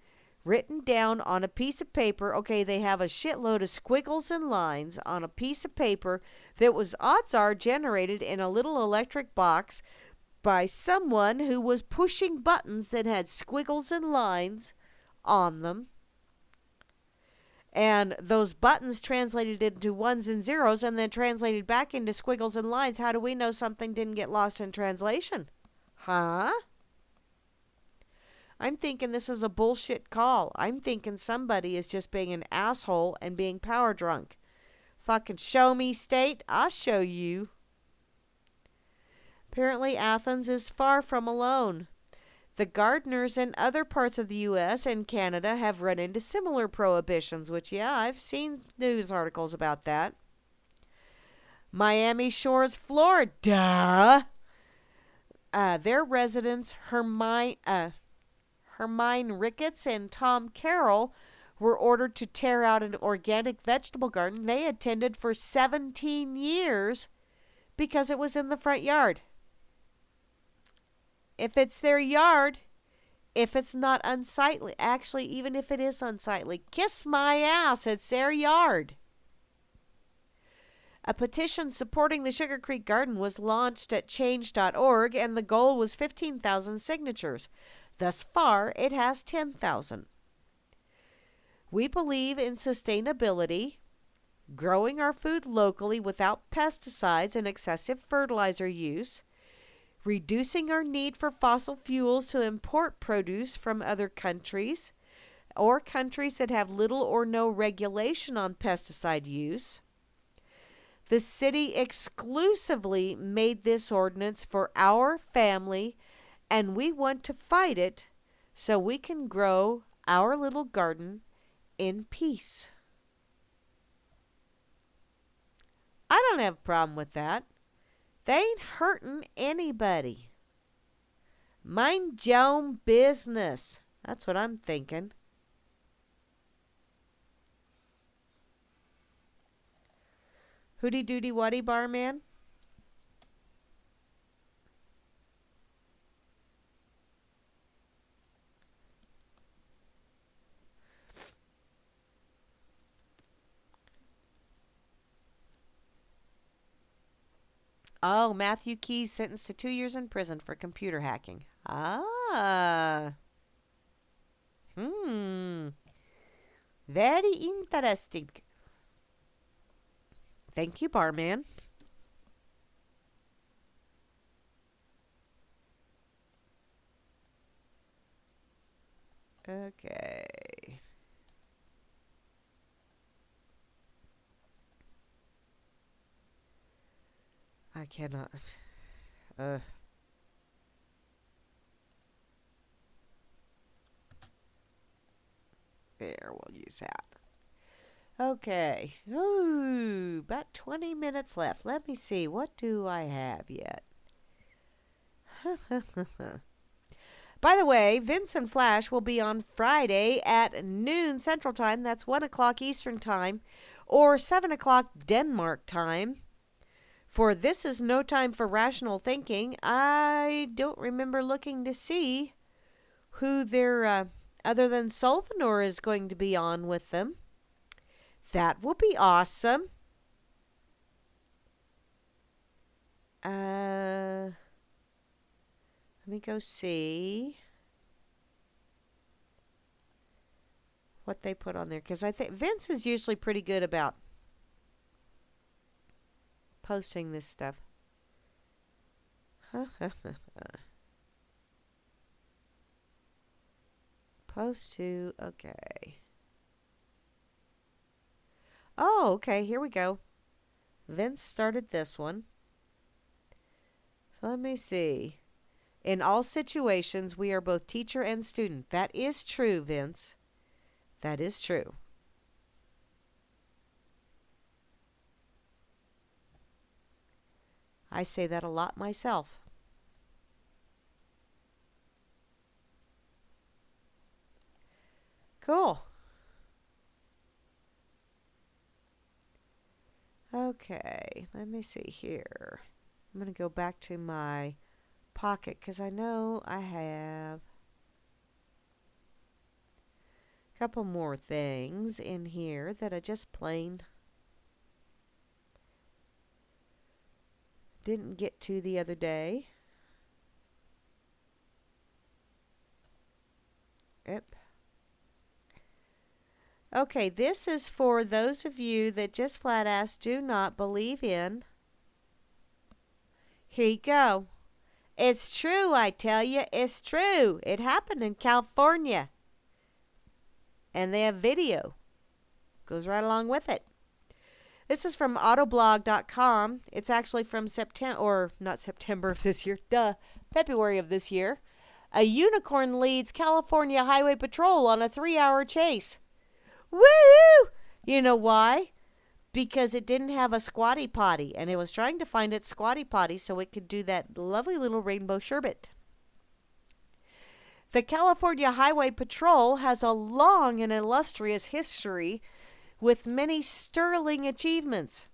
written down on a piece of paper, okay, they have a shitload of squiggles and lines on a piece of paper that was, odds are, generated in a little electric box by someone who was pushing buttons that had squiggles and lines on them. And those buttons translated into ones and zeros and then translated back into squiggles and lines. How do we know something didn't get lost in translation? Huh? I'm thinking this is a bullshit call. I'm thinking somebody is just being an asshole and being power drunk. Fucking show me, state. I'll show you. Apparently, Athens is far from alone. The gardeners in other parts of the U.S. and Canada have run into similar prohibitions, which, yeah, I've seen news articles about that. Miami Shores, Florida. Their residents, Hermine Ricketts and Tom Carroll, were ordered to tear out an organic vegetable garden they had tended for 17 years because it was in the front yard. If it's their yard, if it's not unsightly, actually, even if it is unsightly, kiss my ass, it's their yard. A petition supporting the Sugar Creek Garden was launched at change.org, and the goal was 15,000 signatures. Thus far, it has 10,000. We believe in sustainability, growing our food locally without pesticides and excessive fertilizer use, reducing our need for fossil fuels to import produce from other countries or countries that have little or no regulation on pesticide use. The city exclusively made this ordinance for our family, and we want to fight it so we can grow our little garden in peace. I don't have a problem with that. They ain't hurting anybody. Mind your own business. That's what I'm thinking. Hooty doody waddy barman? Oh, Matthew Keys sentenced to 2 years in prison for computer hacking. Ah. Very interesting. Thank you, barman. Okay. I cannot. There, we'll use that. Okay. Ooh, about 20 minutes left. Let me see. What do I have yet? By the way, Vince and Flash will be on Friday at noon Central Time. That's 1 o'clock Eastern Time, or 7 o'clock Denmark time. For This Is No Time for Rational Thinking. I don't remember looking to see who their, other than Solvanor, is going to be on with them. That will be awesome. Let me go see what they put on there, because I think Vince is usually pretty good about posting this stuff. Post to, okay. Oh, okay. Here we go. Vince started this one. So let me see. In all situations, we are both teacher and student. That is true, Vince. That is true. I say that a lot myself. Cool. Okay, let me see here. I'm going to go back to my pocket because I know I have a couple more things in here that I just plain didn't get to the other day. Yep. Okay, this is for those of you that just flat ass do not believe in. Here you go. It's true, I tell you. It's true. It happened in California. And they have video. Goes right along with it. This is from autoblog.com. It's actually from September, or not September of this year, February of this year. A unicorn leads California Highway Patrol on a 3-hour chase. Woo! You know why? Because it didn't have a squatty potty, and it was trying to find its squatty potty so it could do that lovely little rainbow sherbet. The California Highway Patrol has a long and illustrious history with many sterling achievements.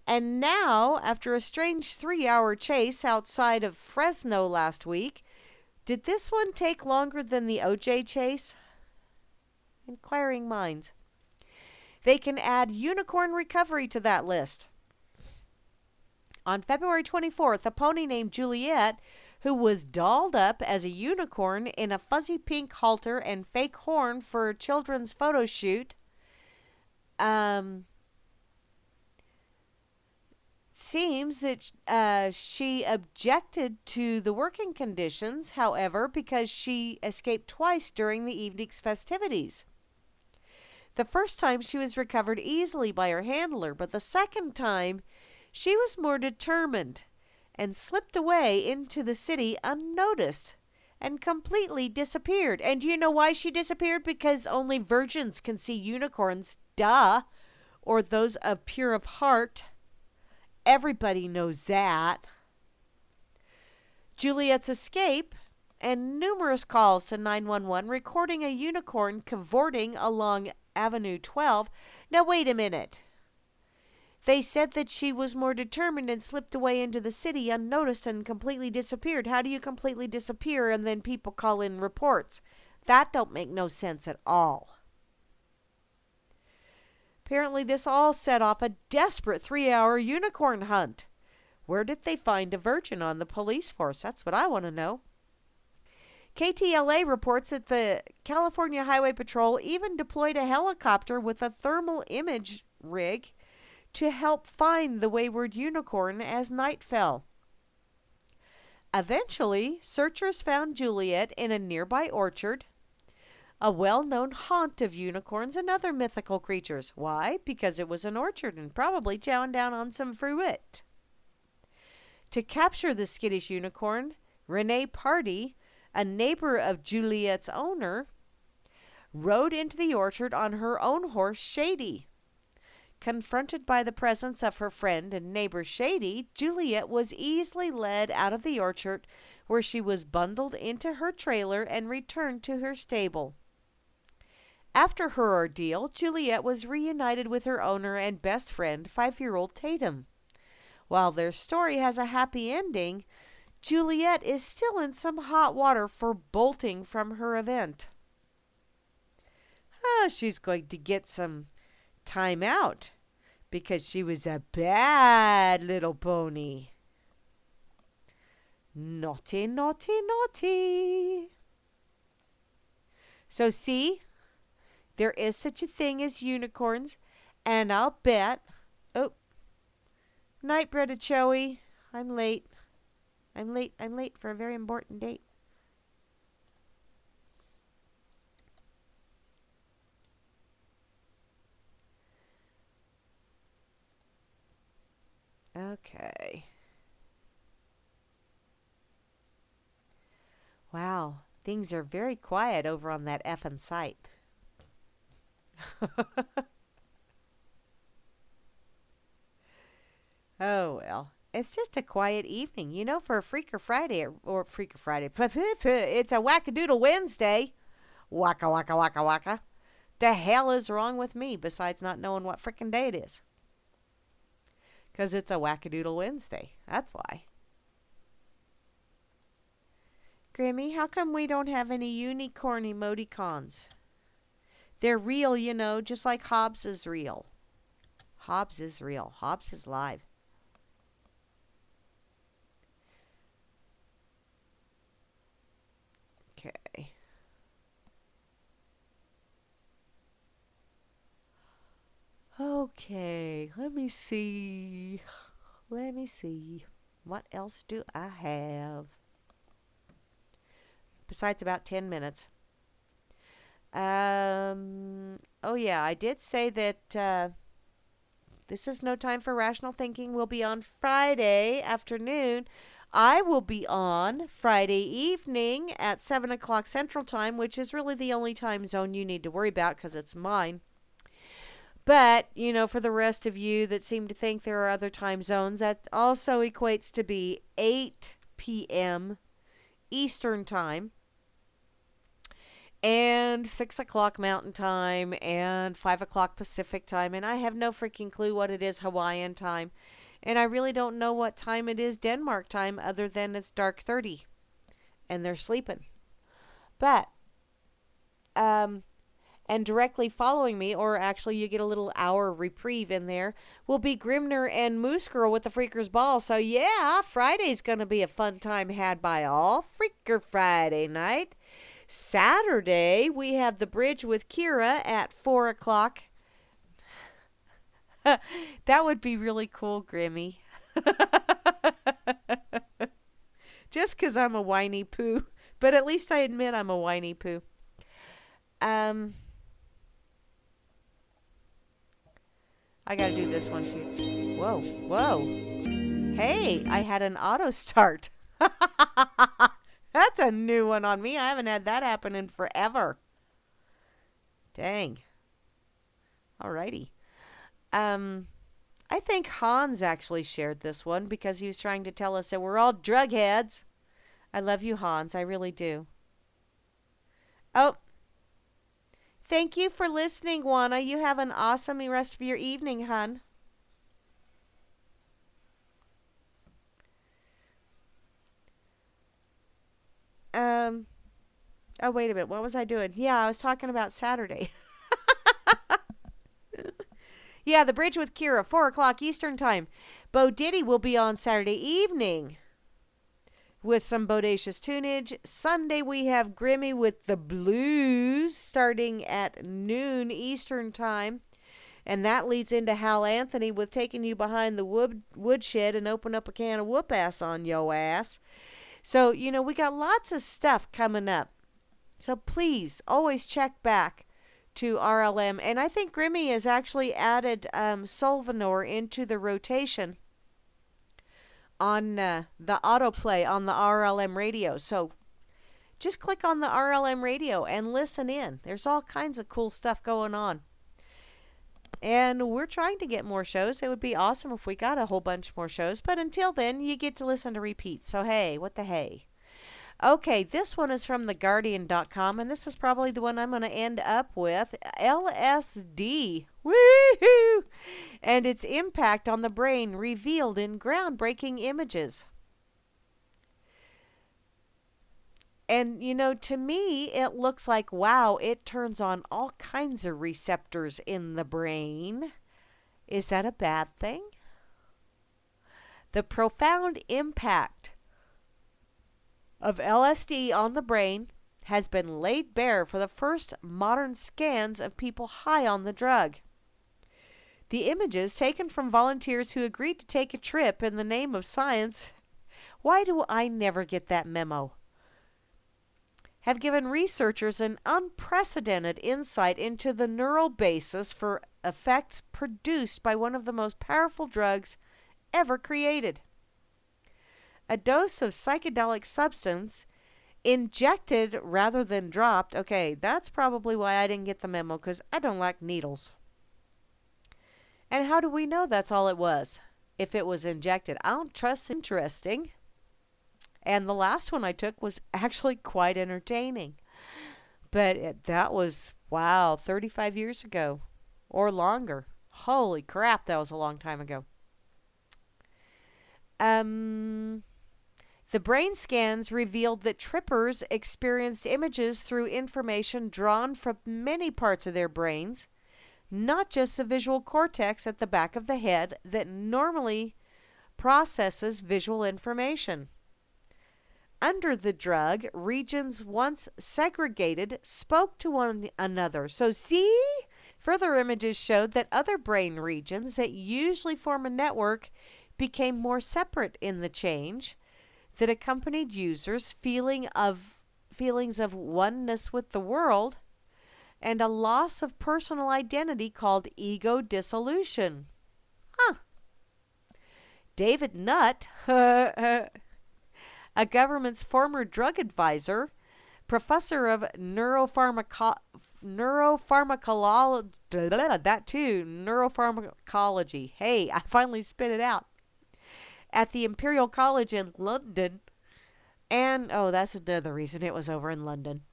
And now, after a strange 3-hour chase outside of Fresno last week, did this one take longer than the OJ chase? Inquiring minds. They can add unicorn recovery to that list. On February 24th, a pony named Juliet, who was dolled up as a unicorn in a fuzzy pink halter and fake horn for a children's photo shoot, seems that she objected to the working conditions, however, because she escaped twice during the evening's festivities. The first time she was recovered easily by her handler, but the second time she was more determined and slipped away into the city unnoticed and completely disappeared. And do you know why she disappeared? Because only virgins can see unicorns, duh, or those of pure of heart. Everybody knows that. Juliet's escape and numerous calls to 911 recording a unicorn cavorting along Avenue 12. Now, wait a minute. They said that she was more determined and slipped away into the city unnoticed and completely disappeared. How do you completely disappear and then people call in reports? That don't make no sense at all. Apparently, this all set off a desperate 3-hour unicorn hunt. Where did they find a virgin on the police force? That's what I want to know. KTLA reports that the California Highway Patrol even deployed a helicopter with a thermal image rig to help find the wayward unicorn as night fell. Eventually, searchers found Juliet in a nearby orchard, a well-known haunt of unicorns and other mythical creatures. Why? Because it was an orchard and probably chowing down on some fruit. To capture the skittish unicorn, Renee Party, a neighbor of Juliet's owner, rode into the orchard on her own horse, Shady. Confronted by the presence of her friend and neighbor Shady, Juliet was easily led out of the orchard, where she was bundled into her trailer and returned to her stable. After her ordeal, Juliet was reunited with her owner and best friend, 5-year-old Tatum. While their story has a happy ending, Juliet is still in some hot water for bolting from her event. She's going to get some time out because she was a bad little pony. Naughty, naughty, naughty. So see, there is such a thing as unicorns, and I'll bet... Oh, night, Bredichoey. I'm late. I'm late for a very important date. Okay. Wow, things are very quiet over on that effing site. Oh, well. It's just a quiet evening, for a Freaker Friday or Freaker Friday. It's a Wackadoodle Wednesday. Waka, waka, waka, waka. The hell is wrong with me besides not knowing what frickin' day it is? Because it's a Wackadoodle Wednesday. That's why. Grimmy, how come we don't have any unicorn emoticons? They're real, just like Hobbs is real. Hobbs is real. Hobbs is live. Okay. Okay, let me see. Let me see. What else do I have? Besides about 10 minutes. Oh yeah, I did say that This Is No Time for Rational Thinking will be on Friday afternoon. I will be on Friday evening at 7 o'clock Central Time, which is really the only time zone you need to worry about because it's mine. But, for the rest of you that seem to think there are other time zones, that also equates to be 8 p.m. Eastern Time and 6 o'clock Mountain Time and 5 o'clock Pacific Time. And I have no freaking clue what it is Hawaiian time. And I really don't know what time it is Denmark time other than it's dark 30 and they're sleeping. But, and directly following me, or actually you get a little hour reprieve in there, will be Grimner and Moose Girl with the Freakers Ball. So yeah, Friday's going to be a fun time had by all. Freaker Friday night. Saturday, we have the Bridge with Kira at 4 o'clock. That would be really cool, Grimmy. Just because I'm a whiny poo. But at least I admit I'm a whiny poo. I gotta do this one too. Whoa, whoa. Hey, I had an auto start. That's a new one on me. I haven't had that happen in forever. Dang. Alrighty. I think Hans actually shared this one because he was trying to tell us that we're all drug heads. I love you, Hans. I really do. Oh. Thank you for listening, Juana. You have an awesome rest of your evening, hun. Oh, wait a minute. What was I doing? Yeah, I was talking about Saturday. Yeah, the Bridge with Kira, 4 o'clock Eastern Time. Bo Diddy will be on Saturday evening with some bodacious tunage. Sunday we have Grimmy with the Blues starting at noon Eastern Time. And that leads into Hal Anthony with Taking You Behind the Woodshed and Open Up a Can of Whoop Ass on Yo Ass. So, we got lots of stuff coming up. So please always check back to RLM. And I think Grimmy has actually added Solvanor into the rotation on the autoplay on the RLM radio. So just click on the RLM radio and listen in. There's all kinds of cool stuff going on. And we're trying to get more shows. It would be awesome if we got a whole bunch more shows. But until then, you get to listen to repeats. So hey, what the hey? Okay, this one is from theguardian.com, and this is probably the one I'm going to end up with. LSD. Woohoo! And its impact on the brain revealed in groundbreaking images. And, to me, it looks like, wow, it turns on all kinds of receptors in the brain. Is that a bad thing? The profound impact of LSD on the brain has been laid bare for the first modern scans of people high on the drug. The images, taken from volunteers who agreed to take a trip in the name of science, why do I never get that memo? Have given researchers an unprecedented insight into the neural basis for effects produced by one of the most powerful drugs ever created. A dose of psychedelic substance injected rather than dropped. Okay, that's probably why I didn't get the memo, because I don't like needles. And how do we know that's all it was? If it was injected, I don't trust. Interesting. And the last one I took was actually quite entertaining. But that was, wow, 35 years ago or longer. Holy crap, that was a long time ago. The brain scans revealed that trippers experienced images through information drawn from many parts of their brains, not just the visual cortex at the back of the head that normally processes visual information. Under the drug, regions once segregated spoke to one another. So see? Further images showed that other brain regions that usually form a network became more separate in the change that accompanied users' feelings of oneness with the world and a loss of personal identity called ego dissolution. David Nutt, a government's former drug advisor, professor of neuropharmacology. Hey, I finally spit it out. At the Imperial College in London, and that's another reason it was over in London.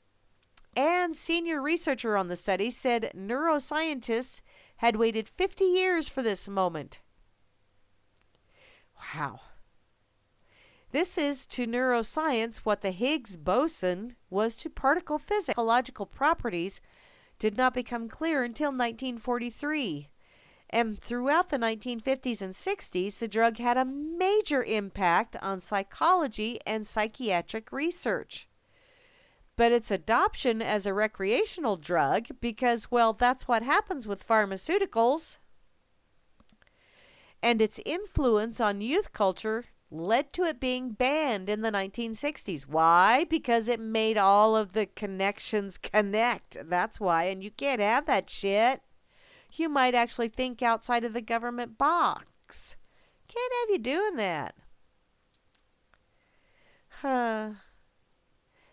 And senior researcher on the study said neuroscientists had waited 50 years for this moment. Wow. This is to neuroscience what the Higgs boson was to particle physics. Ecological properties did not become clear until 1943. And throughout the 1950s and 60s, the drug had a major impact on psychology and psychiatric research. But its adoption as a recreational drug, because, well, that's what happens with pharmaceuticals, and its influence on youth culture led to it being banned in the 1960s. Why? Because it made all of the connections connect. That's why. And you can't have that shit. You might actually think outside of the government box. Can't have you doing that.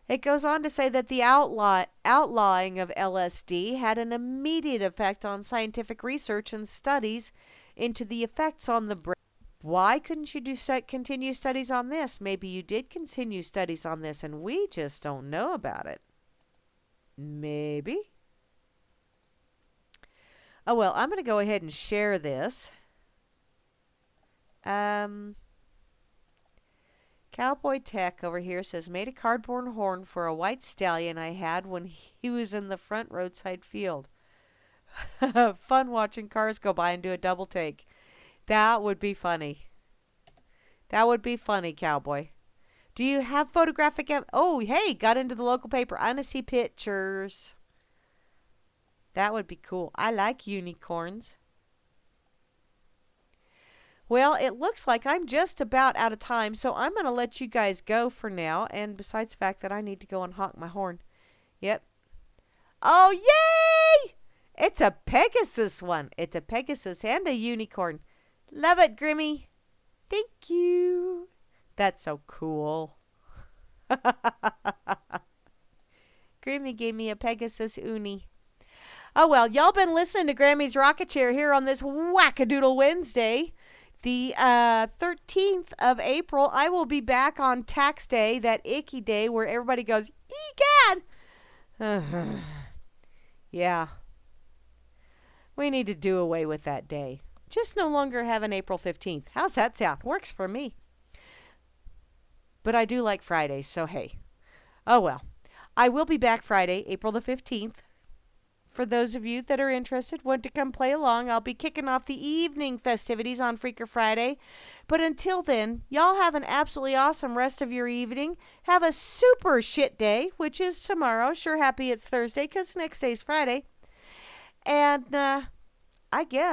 It goes on to say that the outlawing of LSD had an immediate effect on scientific research and studies into the effects on the brain. Why couldn't you continue studies on this? Maybe you did continue studies on this and we just don't know about it. Maybe. Oh, well, I'm going to go ahead and share this. Cowboy Tech over here says, made a cardboard horn for a white stallion I had when he was in the front roadside field. Fun watching cars go by and do a double take. That would be funny. That would be funny, Cowboy. Do you have photographic Oh, hey, got into the local paper. I want to see pictures. That would be cool. I like unicorns. Well, it looks like I'm just about out of time, so I'm going to let you guys go for now. And besides the fact that I need to go and honk my horn. Yep. Oh, yay! It's a Pegasus one. It's a Pegasus and a unicorn. Love it, Grimmy. Thank you. That's so cool. Grimmy gave me a Pegasus uni. Oh, well, y'all been listening to Grammy's Rocket Chair here on this Wackadoodle Wednesday. The 13th of April, I will be back on tax day, that icky day where everybody goes, egad! Yeah. We need to do away with that day. Just no longer have an April 15th. How's that sound? Works for me. But I do like Fridays, so hey. Oh, well. I will be back Friday, April the 15th. For those of you that are interested, want to come play along, I'll be kicking off the evening festivities on Freaker Friday. But until then, y'all have an absolutely awesome rest of your evening. Have a super shit day, which is tomorrow. Sure happy it's Thursday, because next day's Friday. And I guess